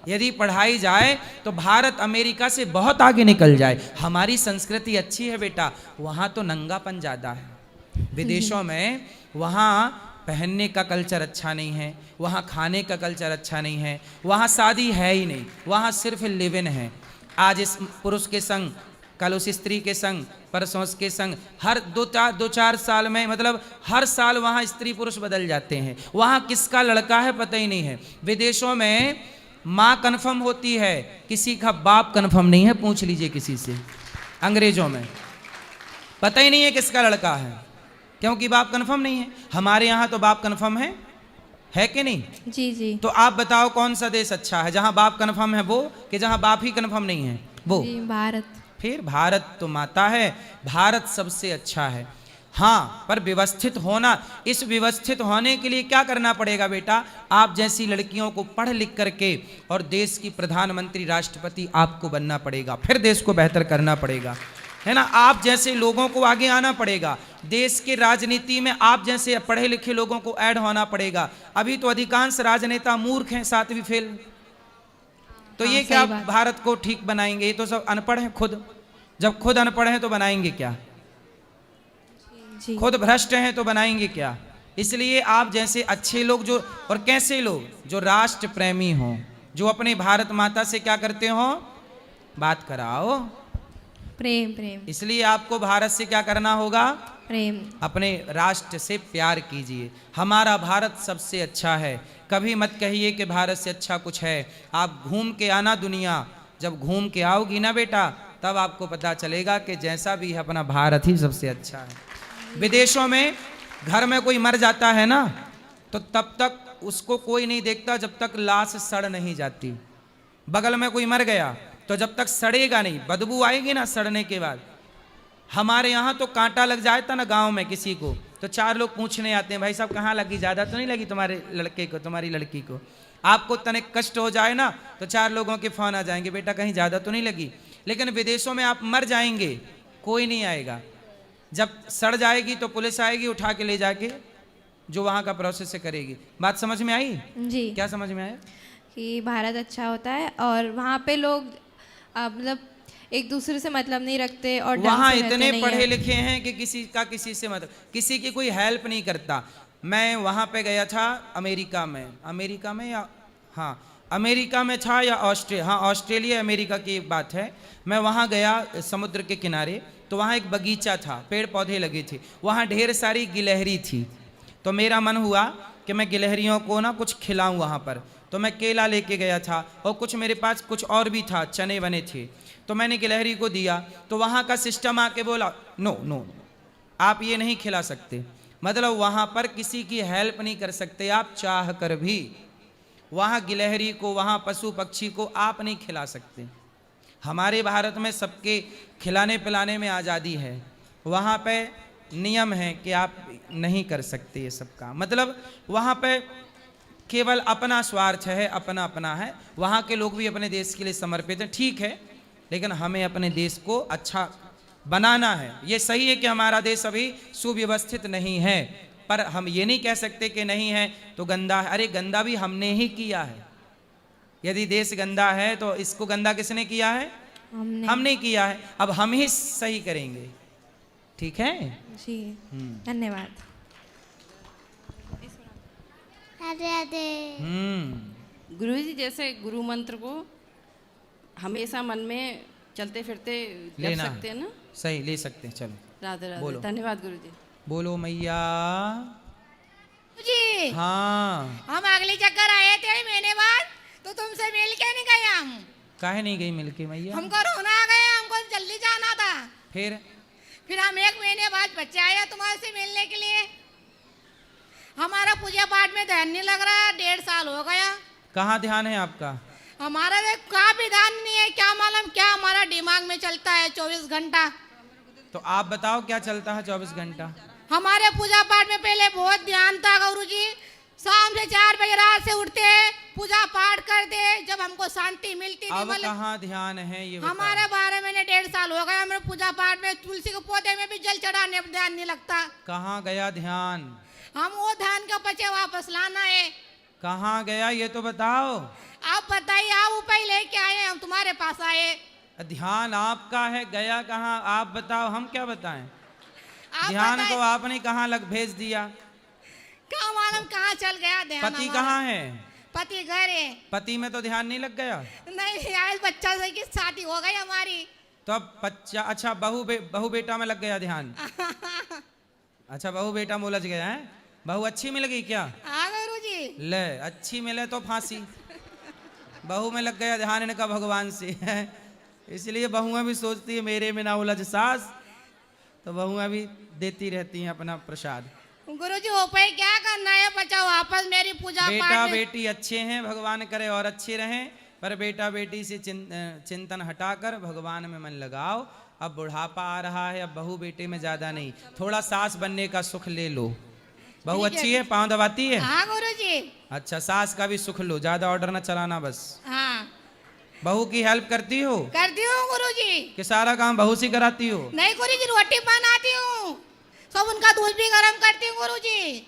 यदि पढ़ाई जाए तो भारत अमेरिका से बहुत आगे निकल जाए। हमारी संस्कृति अच्छी है बेटा, वहाँ तो नंगापन ज़्यादा है। विदेशों में वहाँ पहनने का कल्चर अच्छा नहीं है, वहाँ खाने का कल्चर अच्छा नहीं है, वहाँ शादी है ही नहीं, वहाँ सिर्फ लिव इन है। आज इस पुरुष के संग, कल उस स्त्री के संग, परसों के संग, हर 2-4 साल में, मतलब हर साल वहाँ स्त्री पुरुष बदल जाते हैं। वहाँ किसका लड़का है पता ही नहीं है। विदेशों में माँ कन्फर्म होती है, किसी का बाप कन्फर्म नहीं है, पूछ लीजिए किसी से। अंग्रेजों में पता ही नहीं है किसका लड़का है, क्योंकि बाप कन्फर्म नहीं है। हमारे यहाँ तो बाप कन्फर्म है कि नहीं? जी जी। तो आप बताओ कौन सा देश अच्छा है, जहाँ बाप कन्फर्म है वो, कि जहाँ बाप ही कन्फर्म नहीं है वो? जी भारत। फिर भारत तो माता है, भारत सबसे अच्छा है। हाँ, पर व्यवस्थित होना, इस व्यवस्थित होने के लिए क्या करना पड़ेगा बेटा? आप जैसी लड़कियों को पढ़ लिख करके और देश की प्रधानमंत्री, राष्ट्रपति आपको बनना पड़ेगा, फिर देश को बेहतर करना पड़ेगा, है ना। आप जैसे लोगों को आगे आना पड़ेगा, देश के राजनीति में आप जैसे पढ़े लिखे लोगों को ऐड होना पड़ेगा। अभी तो अधिकांश राजनेता मूर्ख हैं, 7वीं फेल। तो ये क्या भारत को ठीक बनाएंगे? ये तो सब अनपढ़ हैं खुद। जब खुद अनपढ़ हैं तो बनाएंगे क्या? खुद भ्रष्ट हैं तो बनाएंगे क्या? इसलिए आप जैसे अच्छे लोग, जो और कैसे लोग, जो राष्ट्र प्रेमी हों, जो अपने भारत माता से क्या करते हो? बात कराओ, प्रेम प्रेम। इसलिए आपको भारत से क्या करना होगा? प्रेम। अपने राष्ट्र से प्यार कीजिए। हमारा भारत सबसे अच्छा है। कभी मत कहिए कि भारत से अच्छा कुछ है। आप घूम के आना दुनिया, जब घूम के आओगी ना बेटा, तब आपको पता चलेगा कि जैसा भी है अपना भारत ही सबसे अच्छा है। विदेशों में घर में कोई मर जाता है ना, तो तब तक उसको कोई नहीं देखता जब तक लाश सड़ नहीं जाती। बगल में कोई मर गया तो जब तक सड़ेगा नहीं, बदबू आएगी ना सड़ने के बाद। हमारे यहाँ तो कांटा लग जाता ना गांव में किसी को, तो 4 लोग पूछने आते हैं, भाई साहब कहाँ लगी, ज़्यादा तो नहीं लगी तुम्हारे लड़के को, तुम्हारी लड़की को? आपको तनिक कष्ट हो जाए ना तो 4 लोगों के फ़ोन आ जाएंगे, बेटा कहीं ज़्यादा तो नहीं लगी। लेकिन विदेशों में आप मर जाएंगे, कोई नहीं आएगा। जब सड़ जाएगी तो पुलिस आएगी, उठा के ले जाके जो वहाँ का प्रोसेस करेगी। बात समझ में आई? जी। क्या समझ में आया? कि भारत अच्छा होता है और वहाँ पे लोग मतलब एक दूसरे से मतलब नहीं रखते और वहाँ इतने पढ़े लिखे हैं कि किसी का किसी से मतलब, किसी की कोई हेल्प नहीं करता। मैं वहाँ पे गया था अमेरिका में या हाँ अमेरिका में था या ऑस्ट्रेलिया, हाँ ऑस्ट्रेलिया अमेरिका की बात है। मैं वहाँ गया समुद्र के किनारे, तो वहाँ एक बगीचा था, पेड़ पौधे लगे थे, वहाँ ढेर सारी गिलहरी थी। तो मेरा मन हुआ कि मैं गिलहरियों को ना कुछ खिलाऊं वहाँ पर। तो मैं केला लेके गया था और कुछ मेरे पास कुछ और भी था, चने बने थे, तो मैंने गिलहरी को दिया। तो वहाँ का सिस्टम आके बोला नो आप ये नहीं खिला सकते। मतलब वहाँ पर किसी की हेल्प नहीं कर सकते आप चाह कर भी। वहाँ गिलहरी को, वहाँ पशु पक्षी को आप नहीं खिला सकते। हमारे भारत में सबके खिलाने पिलाने में आज़ादी है, वहाँ पे नियम है कि आप नहीं कर सकते ये सब काम। मतलब वहाँ पे केवल अपना स्वार्थ है, अपना अपना है। वहाँ के लोग भी अपने देश के लिए समर्पित हैं, ठीक है, लेकिन हमें अपने देश को अच्छा बनाना है। ये सही है कि हमारा देश अभी सुव्यवस्थित नहीं है, पर हम ये नहीं कह सकते कि नहीं है तो गंदा है। अरे गंदा भी हमने ही किया है। यदि देश गंदा है तो इसको गंदा किसने किया है? हमने किया है, अब हम ही सही करेंगे। ठीक है जी, धन्यवाद। राधे राधे। गुरुजी जैसे गुरु मंत्र को हमेशा मन में चलते फिरते जप लेना सकते हैं ना? सही ले सकते हैं। चलो राधे राधे, बोलो। धन्यवाद गुरुजी। बोलो मैया। जी हाँ, हम अगली चक्कर आए थे महीने बाद, तो तुमसे मिल के नहीं गए हम। काहे नहीं गई मिलके मैया? हमको रोना आ गया, हमको जल्दी जाना था। फिर हम 1 महीने बाद बच्चे आए तुम्हारे से मिलने के लिए। हमारा पूजा पाठ में ध्यान नहीं लग रहा है, 1.5 साल हो गया। कहाँ ध्यान है आपका? हमारा का भी ध्यान नहीं है, क्या मालूम क्या हमारा दिमाग में चलता है 24 घंटा। तो आप बताओ क्या चलता है 24 घंटा? हमारे पूजा पाठ में पहले बहुत ध्यान था गुरुजी। शाम से 4 बजे रात से उठते पूजा पाठ करते, जब हमको शांति मिलती थी। अब कहाँ ध्यान है ये बताओ? हमारे 12 महीने 1.5 साल हो गए हमारे पूजा पाठ में। तुलसी के पौधे में भी जल चढ़ाने ध्यान नहीं लगता। कहाँ गया ध्यान? हम वो ध्यान के बच्चे वापस लाना है। कहाँ गया ये तो बताओ। आप बताइए, आप ऊपर लेके आए, हम तुम्हारे पास आए। ध्यान आपका है, गया कहाँ आप बताओ, हम क्या बताएं? आप ध्यान बताइए। को आपने कहाँ लग भेज दिया? क्या मालूम कहाँ चल गया ध्यान? पति हमारा? कहाँ है? पति घर है। पति में तो ध्यान नहीं लग गया? नहीं, आज बच्चा से की शादी हो गई हमारी। तो अब बच्चा, अच्छा बहू बेटा में लग गया ध्यान। अच्छा बहू बेटा में उलझ गया है। बहू अच्छी मिल गई क्या? हाँ गुरुजी। ले अच्छी मिले तो फांसी। बहू में लग गया ध्यान इनका भगवान से। इसलिए बहुएं भी सोचती है मेरे में ना उलझ सास, तो बहुएं भी देती रहती हैं अपना प्रसाद। गुरुजी ऊपर क्या करना है, बच्चा वापस मेरी पूजा बेटा पाठ में। बेटी अच्छे हैं, भगवान करे और अच्छे रहें, पर बेटा बेटी से चिंतन हटाकर भगवान में मन लगाओ। अब बुढ़ापा आ रहा है, अब बहू बेटे में ज्यादा नहीं, थोड़ा सास बनने का सुख ले लो। बहू अच्छी है, पाँव दबाती है? हाँ गुरुजी। अच्छा सास का भी सुख लो, ज्यादा ऑर्डर ना चलाना बस। हाँ बहू की हेल्प करती हो? करती हूँ गुरुजी। कि सारा काम बहू से कराती हो? नहीं गुरुजी, रोटी बनाती हूँ, सब उनका दूध भी गरम करती हूँ गुरुजी।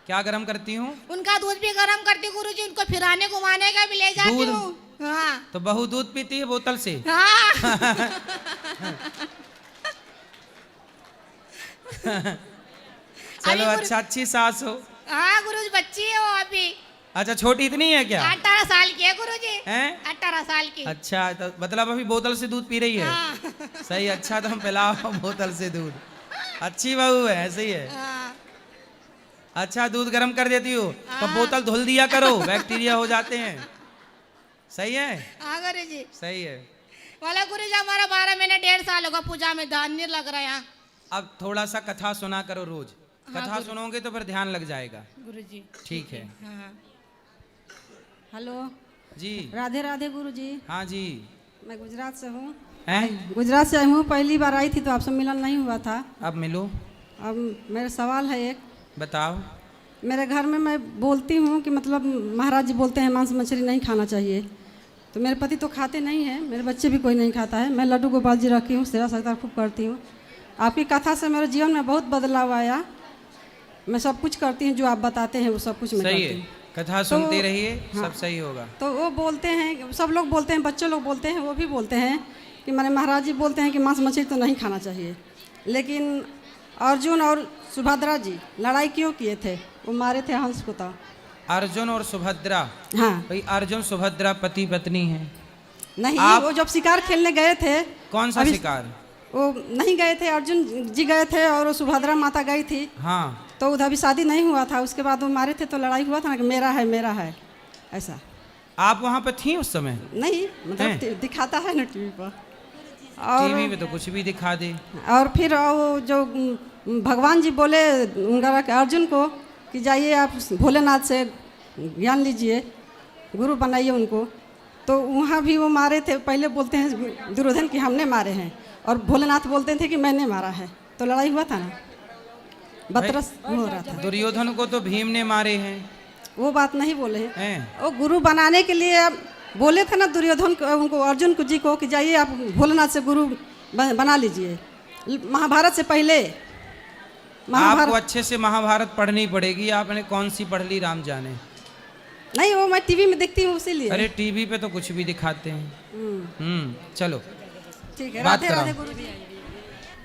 क्या गरम करती हूँ? उनका दूध भी गरम करती हूँ गुरुजी, उनको फिराने घुमाने का भी ले जाती दूध? हूँ। हाँ तो बहू दूध पीती है बोतल से? हाँ। चलो अच्छा, अच्छी सास हो। हाँ गुरुजी, बच्ची है वो अभी। अच्छा छोटी इतनी है क्या? 18 साल की है गुरुजी। हैं? 18 साल की। अच्छा तो मतलब अभी बोतल से दूध पी रही है? हाँ। सही, अच्छा तो हम पिलाओ बोतल से दूध। अच्छी बहू है, ऐसे ही है। हाँ। अच्छा दूध गर्म कर देती हो तो बोतल धुल दिया करो, बैक्टीरिया हो जाते हैं। सही है? हाँ गुरुजी। सही है। वाला गुरुजी हमारा 12 महीने 1.5 साल होगा पूजा में ध्यान नहीं लग रहा है। अब थोड़ा सा कथा सुना करो रोज। कथा सुनोगे तो फिर ध्यान लग जाएगा। गुरुजी ठीक है। हाँ। हेलो जी राधे राधे गुरुजी। हाँ जी। मैं गुजरात से हूँ। हैं? गुजरात से आई हूँ, पहली बार आई थी तो आपसे मिलन नहीं हुआ था। अब मिलो। अब मेरा सवाल है एक। बताओ। मेरे घर में मैं बोलती हूँ कि मतलब महाराज जी बोलते हैं मांस मछली नहीं खाना चाहिए, तो मेरे पति तो खाते नहीं हैं, मेरे बच्चे भी कोई नहीं खाता है। मैं लड्डू गोपाल जी रखी हूँ, सेवा सत्कार खूब करती हूँ। आपकी कथा से मेरे जीवन में बहुत बदलाव आया। मैं सब कुछ करती हूँ जो आप बताते हैं, वो सब कुछ मैं सही करती है, हूँ। कथा सुनते तो- रहिए, हाँ। सब सही होगा। तो वो बोलते हैं, सब लोग बोलते हैं, बच्चे लोग बोलते हैं, वो भी बोलते हैं कि मैंने महाराज जी बोलते हैं कि मांस मछली तो नहीं खाना चाहिए। लेकिन अर्जुन और सुभद्रा जी लड़ाई क्यों किए थे? वो मारे थे हंस को। तो अर्जुन और सुभद्रा, हाँ भाई अर्जुन सुभद्रा पति पत्नी है। नहीं, आप- वो जब शिकार खेलने गए थे। कौन सा शिकार? वो नहीं गए थे, अर्जुन जी गए थे और वो सुभद्रा माता गई थी। हाँ तो उधर भी शादी नहीं हुआ था, उसके बाद वो मारे थे तो लड़ाई हुआ था ना कि मेरा है ऐसा। आप वहाँ पे थी उस समय? नहीं मतलब हैं? दिखाता है ना टीवी पर। टीवी पे तो कुछ भी दिखा दे। और फिर वो जो भगवान जी बोले उनका अर्जुन को कि जाइए आप भोलेनाथ से ज्ञान लीजिए, गुरु बनाइए उनको। तो वहाँ भी वो मारे थे। पहले बोलते हैं दुर्योधन कि हमने मारे हैं, और भोलेनाथ बोलते थे कि मैंने मारा है। तो लड़ाई हुआ था ना, बतरस हो रहा था। दुर्योधन को तो भीम ने मारे हैं। वो बात नहीं बोले हैं। हैं? वो गुरु बनाने के लिए अब बोले थे ना दुर्योधन को, उनको अर्जुन को जी को कि जाइए आप भोलेनाथ से गुरु बना लीजिए। महाभारत से पहले। आपको अच्छे से महाभारत पढ़नी पड़ेगी। आपने कौन सी पढ़ ली राम जाने। नहीं, वो मैं टीवी में देखती हूँ इसीलिए। अरे टीवी पे तो कुछ भी दिखाते हैं। चलो ठीक है। बात राधे कराओ। राधे गुरु जी।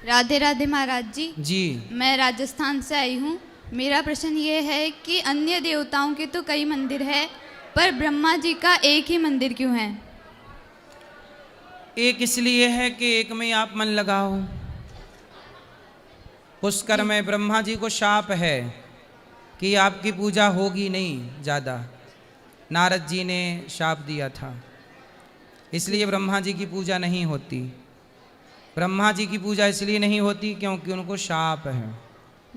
राधे राधे महाराज जी। जी मैं राजस्थान से आई हूँ। मेरा प्रश्न ये है कि अन्य देवताओं के तो कई मंदिर है, पर ब्रह्मा जी का एक ही मंदिर क्यों है? एक इसलिए है कि एक में आप मन लगाओ। पुष्कर में ब्रह्मा जी को शाप है कि आपकी पूजा होगी नहीं ज़्यादा। नारद जी ने शाप दिया था, इसलिए ब्रह्मा जी की पूजा नहीं होती। ब्रह्मा जी की पूजा इसलिए नहीं होती क्योंकि उनको शाप है।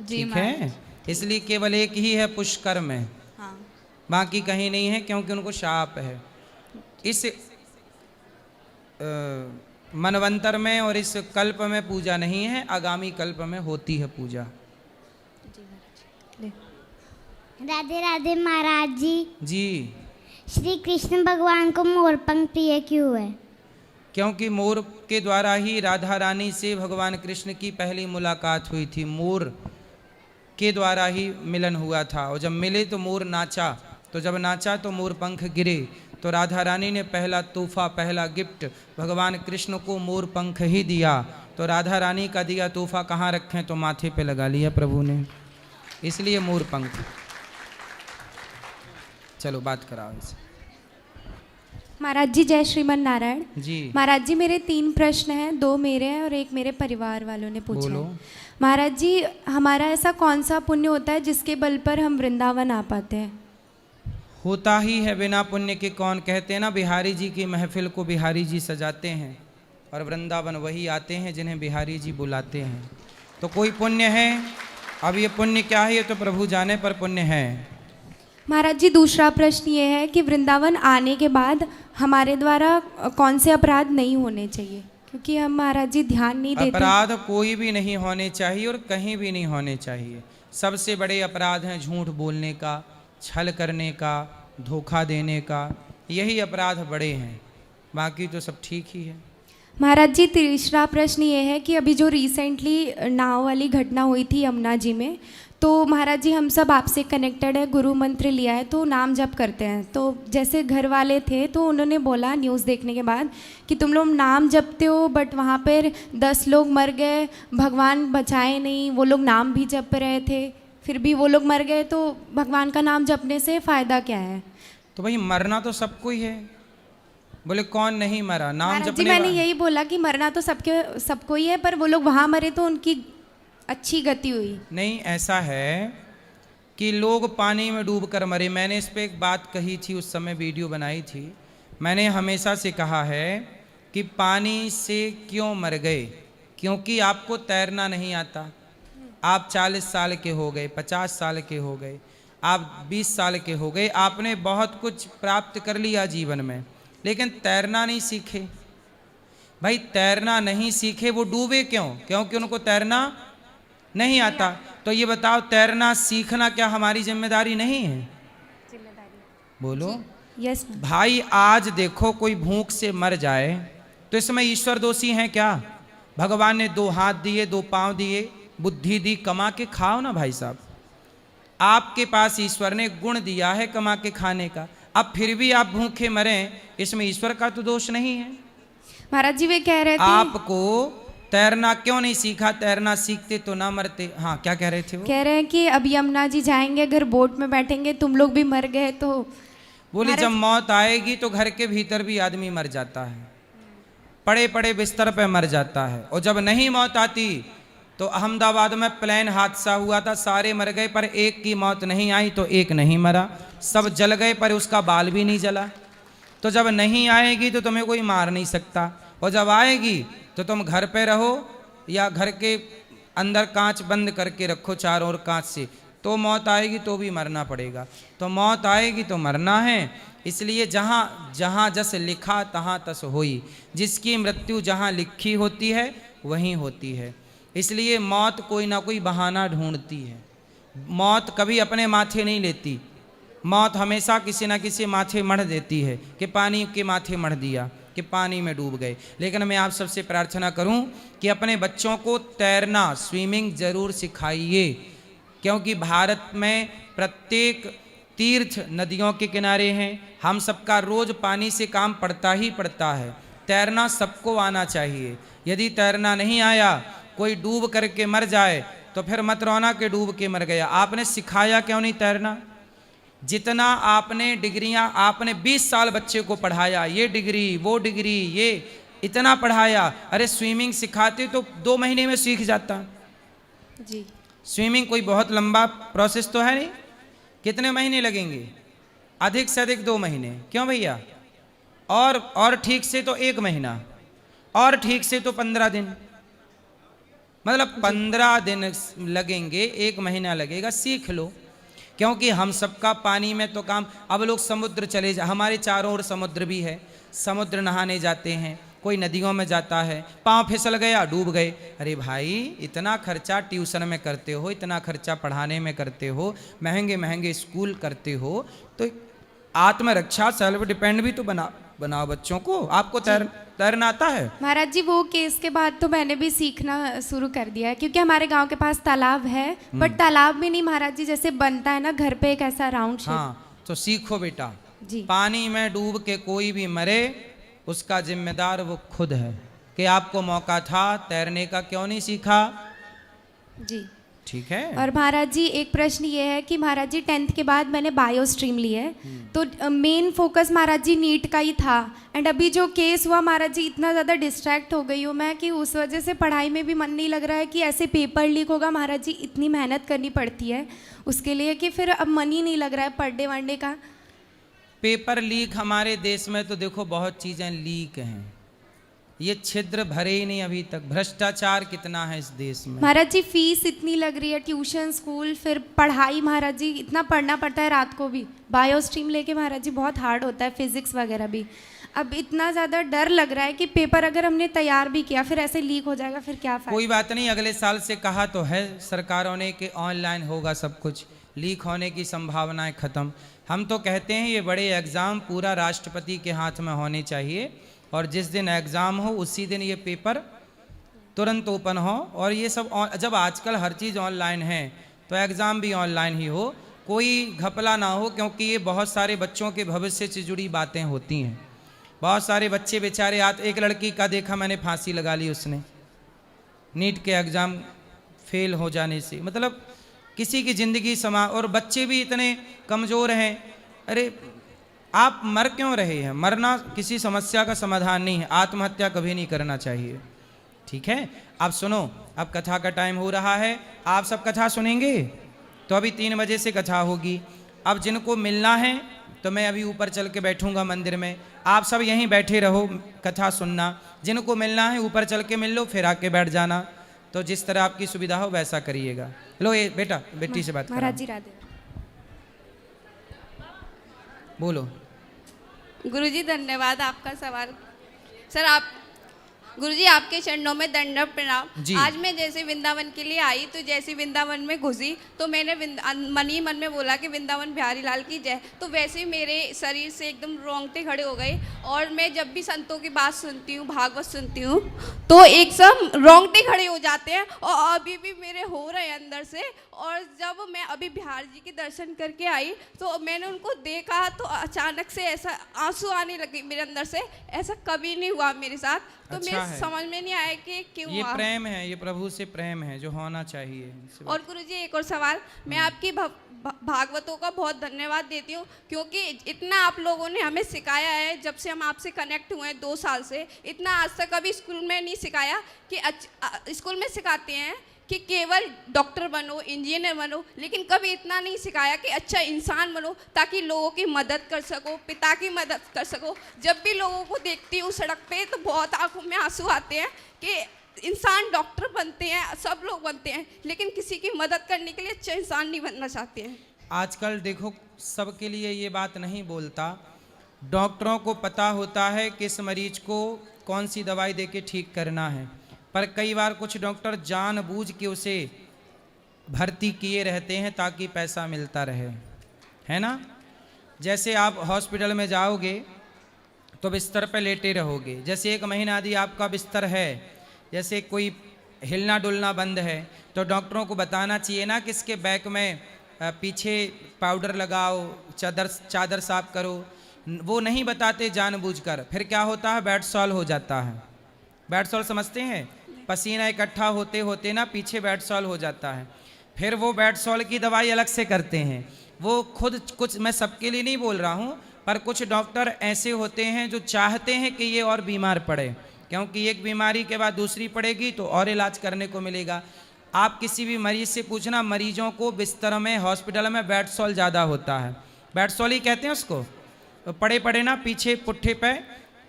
ठीक है, इसलिए केवल एक ही है पुष्कर में। हाँ। बाकी कहीं नहीं है क्योंकि उनको शाप है। इस मनवंतर में और इस कल्प में पूजा नहीं है, आगामी कल्प में होती है पूजा। राधे राधे महाराज जी। जी श्री कृष्ण भगवान को मोर पंख प्रिय क्यों है? क्योंकि मोर के द्वारा ही राधा रानी से भगवान कृष्ण की पहली मुलाकात हुई थी। मोर के द्वारा ही मिलन हुआ था, और जब मिले तो मोर नाचा, तो जब नाचा तो मोर पंख गिरे, तो राधा रानी ने पहला तोहफा, पहला गिफ्ट भगवान कृष्ण को मोर पंख ही दिया। तो राधा रानी का दिया तोहफा कहाँ रखें, तो माथे पे लगा लिया प्रभु ने, इसलिए मोर पंख। चलो बात कराओ इसे। महाराज जी जय श्रीमन नारायण जी। महाराज जी मेरे 3 प्रश्न हैं, 2 मेरे हैं और एक मेरे परिवार वालों ने पूछा बोलो। है। महाराज जी हमारा ऐसा कौन सा पुण्य होता है जिसके बल पर हम वृंदावन आ पाते हैं? होता ही है, बिना पुण्य के कौन। कहते हैं ना, बिहारी जी की महफिल को बिहारी जी सजाते हैं, और वृंदावन वही आते हैं जिन्हें बिहारी जी बुलाते हैं। तो कोई पुण्य है। अब ये पुण्य क्या है, ये तो प्रभु जाने, पर पुण्य है। महाराज जी दूसरा प्रश्न ये है कि वृंदावन आने के बाद हमारे द्वारा कौन से अपराध नहीं होने चाहिए, क्योंकि हम महाराज जी ध्यान नहीं देते। अपराध कोई भी नहीं होने चाहिए और कहीं भी नहीं होने चाहिए। सबसे बड़े अपराध हैं झूठ बोलने का, छल करने का, धोखा देने का, यही अपराध बड़े हैं, बाकी तो सब ठीक ही है। महाराज जी तीसरा प्रश्न ये है कि अभी जो रिसेंटली नाव वाली घटना हुई थी यमुना जी में, तो महाराज जी हम सब आपसे कनेक्टेड है, गुरु मंत्र लिया है, तो नाम जप करते हैं। तो जैसे घर वाले थे तो उन्होंने बोला न्यूज़ देखने के बाद कि तुम लोग नाम जपते हो, बट वहाँ पर 10 लोग मर गए, भगवान बचाए नहीं, वो लोग नाम भी जप रहे थे, फिर भी वो लोग मर गए, तो भगवान का नाम जपने से फ़ायदा क्या है? तो भाई मरना तो सबको ही है। बोले कौन नहीं मरा? नाम जपने जी मैंने यही बोला कि मरना तो सबको ही है, पर वो लोग वहाँ मरे तो उनकी अच्छी गति हुई। नहीं, ऐसा है कि लोग पानी में डूब कर मरे। मैंने इस पर एक बात कही थी, उस समय वीडियो बनाई थी। मैंने हमेशा से कहा है कि पानी से क्यों मर गए, क्योंकि आपको तैरना नहीं आता। आप 40 साल के हो गए, 50 साल के हो गए, आप 20 साल के हो गए, आपने बहुत कुछ प्राप्त कर लिया जीवन में, लेकिन तैरना नहीं सीखे। भाई तैरना नहीं सीखे, वो डूबे क्यों? क्योंकि उनको तैरना नहीं आता। तो ये बताओ, तैरना सीखना क्या हमारी जिम्मेदारी नहीं है? बोलो। यस भाई आज देखो कोई भूख से मर जाए तो इसमें ईश्वर दोषी हैं क्या? भगवान ने 2 हाथ दिए, 2 पांव दिए, बुद्धि दी, कमा के खाओ ना भाई साहब। आपके पास ईश्वर ने गुण दिया है कमा के खाने का, अब फिर भी आप भूखे मरें, इसमें ईश्वर का तो दोष नहीं है। महाराज जी वे कह रहे थे आपको तैरना क्यों नहीं सीखा? तैरना सीखते तो ना मरते। हाँ, क्या कह रहे थे वो? कह रहे हैं कि अब यमुना जी जाएंगे, अगर बोट में बैठेंगे, तुम लोग भी मर गए तो। बोले जब मौत आएगी तो घर के भीतर भी आदमी मर जाता है, पड़े पड़े बिस्तर पे मर जाता है। और जब नहीं मौत आती तो अहमदाबाद में प्लेन हादसा हुआ था, सारे मर गए पर एक की मौत नहीं आई, तो एक नहीं मरा। सब जल गए पर उसका बाल भी नहीं जला। तो जब नहीं आएगी तो तुम्हें कोई मार नहीं सकता, और जब आएगी तो तुम घर पे रहो या घर के अंदर कांच बंद करके रखो चारों ओर कांच से, तो मौत आएगी तो भी मरना पड़ेगा। तो मौत आएगी तो मरना है। इसलिए जहाँ जहाँ जस लिखा तहाँ तस होई, जिसकी मृत्यु जहाँ लिखी होती है वहीं होती है। इसलिए मौत कोई ना कोई बहाना ढूंढती है। मौत कभी अपने माथे नहीं लेती, मौत हमेशा किसी ना किसी माथे मढ़ देती है कि पानी के माथे मढ़ दिया, कि पानी में डूब गए। लेकिन मैं आप सबसे प्रार्थना करूं कि अपने बच्चों को तैरना, स्विमिंग जरूर सिखाइए, क्योंकि भारत में प्रत्येक तीर्थ नदियों के किनारे हैं, हम सबका रोज पानी से काम पड़ता ही पड़ता है। तैरना सबको आना चाहिए। यदि तैरना नहीं आया, कोई डूब करके मर जाए तो फिर मत रोना के डूब के मर गया। आपने सिखाया क्यों नहीं तैरना? जितना आपने डिग्रियां, आपने 20 साल बच्चे को पढ़ाया, ये डिग्री वो डिग्री, ये इतना पढ़ाया। अरे स्विमिंग सिखाते तो 2 महीने में सीख जाता। जी। स्विमिंग कोई बहुत लंबा प्रोसेस तो है नहीं। कितने महीने लगेंगे? अधिक से अधिक 2 महीने। क्यों भैया? और ठीक से तो 1 महीना, और ठीक से तो 15 दिन, मतलब 15 दिन लगेंगे, 1 महीना लगेगा। सीख लो, क्योंकि हम सबका पानी में तो काम। अब लोग समुद्र चले जा, हमारे चारों ओर समुद्र भी है, समुद्र नहाने जाते हैं, कोई नदियों में जाता है, पाँव फिसल गया डूब गए। अरे भाई, इतना खर्चा ट्यूशन में करते हो, इतना खर्चा पढ़ाने में करते हो, महंगे महंगे स्कूल करते हो, तो आत्मरक्षा, सेल्फ डिपेंड भी तो बनाओ बच्चों को। आपको तैरना आता है? महाराज जी, वो केस के बाद तो मैंने भी सीखना शुरू कर दिया है, क्योंकि हमारे गांव के पास तालाब है, बट तालाब भी नहीं महाराज जी, जैसे बनता है ना घर पे एक ऐसा राउंड शेप। हाँ, तो सीखो बेटा जी। पानी में डूब के कोई भी मरे, उसका जिम्मेदार वो खुद है। कि आपको मौका था तैरने का, क्यों नहीं सीखा? जी ठीक है। और महाराज जी, एक प्रश्न ये है कि महाराज जी 10th के बाद मैंने बायो स्ट्रीम ली है, तो मेन फोकस महाराज जी नीट का ही था। एंड अभी जो केस हुआ महाराज जी, इतना ज़्यादा डिस्ट्रैक्ट हो गई हूँ मैं कि उस वजह से पढ़ाई में भी मन नहीं लग रहा है कि ऐसे पेपर लीक होगा। महाराज जी, इतनी मेहनत करनी पड़ती है उसके लिए कि फिर अब मन ही नहीं लग रहा है पढ़ने वढ़ने का। पेपर लीक हमारे देश में तो देखो बहुत चीज़ें लीक हैं, ये छिद्र भरे ही नहीं अभी तक। भ्रष्टाचार कितना है इस देश में। महाराज जी, फीस इतनी लग रही है, ट्यूशन स्कूल, फिर पढ़ाई महाराज जी इतना पढ़ना पड़ता है रात को भी। बायो स्ट्रीम लेके महाराज जी बहुत हार्ड होता है, फिजिक्स वगैरह भी। अब इतना ज़्यादा डर लग रहा है कि पेपर अगर हमने तैयार भी किया फिर ऐसे लीक हो जाएगा, फिर क्या फायदा। कोई बात नहीं, अगले साल से कहा तो है सरकारों ने कि ऑनलाइन होगा सब कुछ, लीक होने की संभावनाएं खत्म। हम तो कहते हैं ये बड़े एग्ज़ाम पूरा राष्ट्रपति के हाथ में होने चाहिए, और जिस दिन एग्ज़ाम हो उसी दिन ये पेपर तुरंत ओपन हो। और ये सब जब आजकल हर चीज़ ऑनलाइन है तो एग्ज़ाम भी ऑनलाइन ही हो, कोई घपला ना हो, क्योंकि ये बहुत सारे बच्चों के भविष्य से जुड़ी बातें होती हैं। बहुत सारे बच्चे बेचारे एक लड़की का देखा मैंने, फांसी लगा ली उसने नीट के एग्ज़ाम फेल हो जाने से। मतलब किसी की ज़िंदगी और बच्चे भी इतने कमज़ोर हैं। अरे आप मर क्यों रहे हैं? मरना किसी समस्या का समाधान नहीं है, आत्महत्या कभी नहीं करना चाहिए। ठीक है, अब सुनो, अब कथा का टाइम हो रहा है, आप सब कथा सुनेंगे तो अभी 3 बजे से कथा होगी। अब जिनको मिलना है तो मैं अभी ऊपर चल के बैठूंगा मंदिर में, आप सब यहीं बैठे रहो कथा सुनना। जिनको मिलना है ऊपर चल के मिल लो, फिर आके बैठ जाना। तो जिस तरह आपकी सुविधा हो वैसा करिएगा। लो ये बेटा, बेटी से बात करो। महाराज जी राधे। बोलो। गुरुजी धन्यवाद आपका सवाल। सर आप गुरुजी आपके चरणों में दंडवत प्रणाम। आज मैं जैसे वृंदावन के लिए आई, तो जैसे वृंदावन में घुसी तो मैंने मन ही मन में बोला कि वृंदावन बिहारी लाल की जय। तो वैसे ही मेरे शरीर से एकदम रोंगटे खड़े हो गए। और मैं जब भी संतों की बात सुनती हूँ, भागवत सुनती हूँ, तो एक सब रोंगटे खड़े हो जाते हैं, और अभी भी मेरे हो रहे हैं अंदर से। और जब मैं अभी बिहार जी के दर्शन करके आई तो मैंने उनको देखा, तो अचानक से ऐसा आंसू आने लगे मेरे अंदर से। ऐसा कभी नहीं हुआ मेरे साथ, तो अच्छा मेरे समझ में नहीं आया कि क्यों ये हुआ। प्रेम है, ये प्रभु से प्रेम है जो होना चाहिए। और गुरुजी एक और सवाल, मैं आपकी भागवतों का बहुत धन्यवाद देती हूँ, क्योंकि इतना आप लोगों ने हमें सिखाया है। जब से हम आपसे कनेक्ट हुए हैं 2 साल से, इतना आज तक कभी स्कूल में नहीं सिखाया। कि स्कूल में सिखाते हैं कि केवल डॉक्टर बनो, इंजीनियर बनो, लेकिन कभी इतना नहीं सिखाया कि अच्छा इंसान बनो, ताकि लोगों की मदद कर सको, पिता की मदद कर सको। जब भी लोगों को देखती हूँ सड़क पे तो बहुत आंखों में आंसू आते हैं कि इंसान डॉक्टर बनते हैं, सब लोग बनते हैं, लेकिन किसी की मदद करने के लिए अच्छा इंसान नहीं बनना चाहते हैं। आजकल देखो सबके लिए ये बात नहीं बोलता। डॉक्टरों को पता होता है किस मरीज को कौन सी दवाई दे के ठीक करना है, पर कई बार कुछ डॉक्टर जानबूझ के उसे भर्ती किए रहते हैं ताकि पैसा मिलता रहे, है ना। जैसे आप हॉस्पिटल में जाओगे तो बिस्तर पर लेटे रहोगे, जैसे 1 महीना यदि आपका बिस्तर है, जैसे कोई हिलना डुलना बंद है, तो डॉक्टरों को बताना चाहिए ना कि इसके बैक में पीछे पाउडर लगाओ, चादर साफ करो, वो नहीं बताते जानबूझकर। फिर क्या होता है, बेड सॉल हो जाता है। बेड सॉल समझते हैं, पसीना इकट्ठा होते होते ना पीछे बेड सॉल हो जाता है। फिर वो बेड सॉल की दवाई अलग से करते हैं। वो खुद कुछ, मैं सबके लिए नहीं बोल रहा हूँ, पर कुछ डॉक्टर ऐसे होते हैं जो चाहते हैं कि ये और बीमार पड़े, क्योंकि एक बीमारी के बाद दूसरी पड़ेगी तो और इलाज करने को मिलेगा। आप किसी भी मरीज से पूछना, मरीजों को बिस्तर में, हॉस्पिटल में बेड सॉल ज़्यादा होता है। बेड सॉल ही कहते हैं उसको। तो पड़े पड़े ना पीछे पुट्ठे पे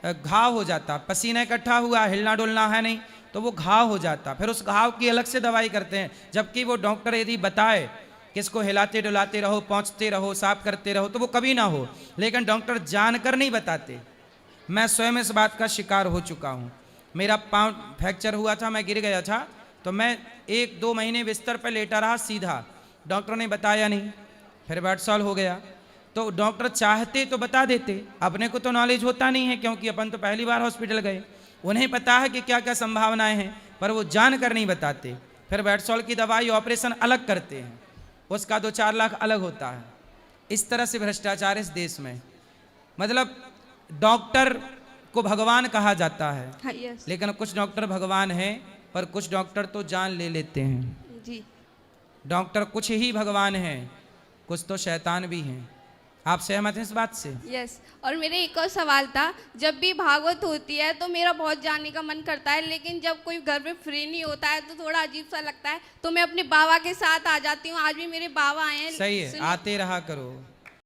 घाव हो जाता, पसीना इकट्ठा हुआ, हिलना डुलना है नहीं, तो वो घाव हो जाता। फिर उस घाव की अलग से दवाई करते हैं। जबकि वो डॉक्टर यदि बताए कि इसको हिलाते डुलाते रहो, पहुँचते रहो, साफ करते रहो, तो वो कभी ना हो। लेकिन डॉक्टर जानकर नहीं बताते। मैं स्वयं इस बात का शिकार हो चुका हूँ। मेरा पाँव फ्रैक्चर हुआ था, मैं गिर गया था, तो मैं 1-2 महीने बिस्तर पर लेटा रहा सीधा, डॉक्टर ने बताया नहीं, फिर बेड सॉल हो गया। तो डॉक्टर चाहते तो बता देते, अपने को तो नॉलेज होता नहीं है, क्योंकि अपन तो पहली बार हॉस्पिटल गए। उन्हें पता है कि क्या क्या संभावनाएं हैं, पर वो जान कर नहीं बताते। फिर बेड सॉल की दवाई, ऑपरेशन अलग करते हैं, उसका 2-4 लाख अलग होता है। इस तरह से भ्रष्टाचार इस देश में। मतलब डॉक्टर को भगवान कहा जाता है। हाँ, यस। लेकिन कुछ डॉक्टर भगवान हैं, पर कुछ डॉक्टर तो जान ले लेते हैं। जी। डॉक्टर कुछ ही भगवान हैं, कुछ तो शैतान भी हैं। आप सहमत हैं इस बात से? यस। और मेरे एक और सवाल था, जब भी भागवत होती है तो मेरा बहुत जाने का मन करता है, लेकिन जब कोई घर में फ्री नहीं होता है तो थोड़ा अजीब सा लगता है, तो मैं अपने बाबा के साथ आ जाती हूँ। आज भी मेरे बाबा आए हैं। सही है, आते रहा करो।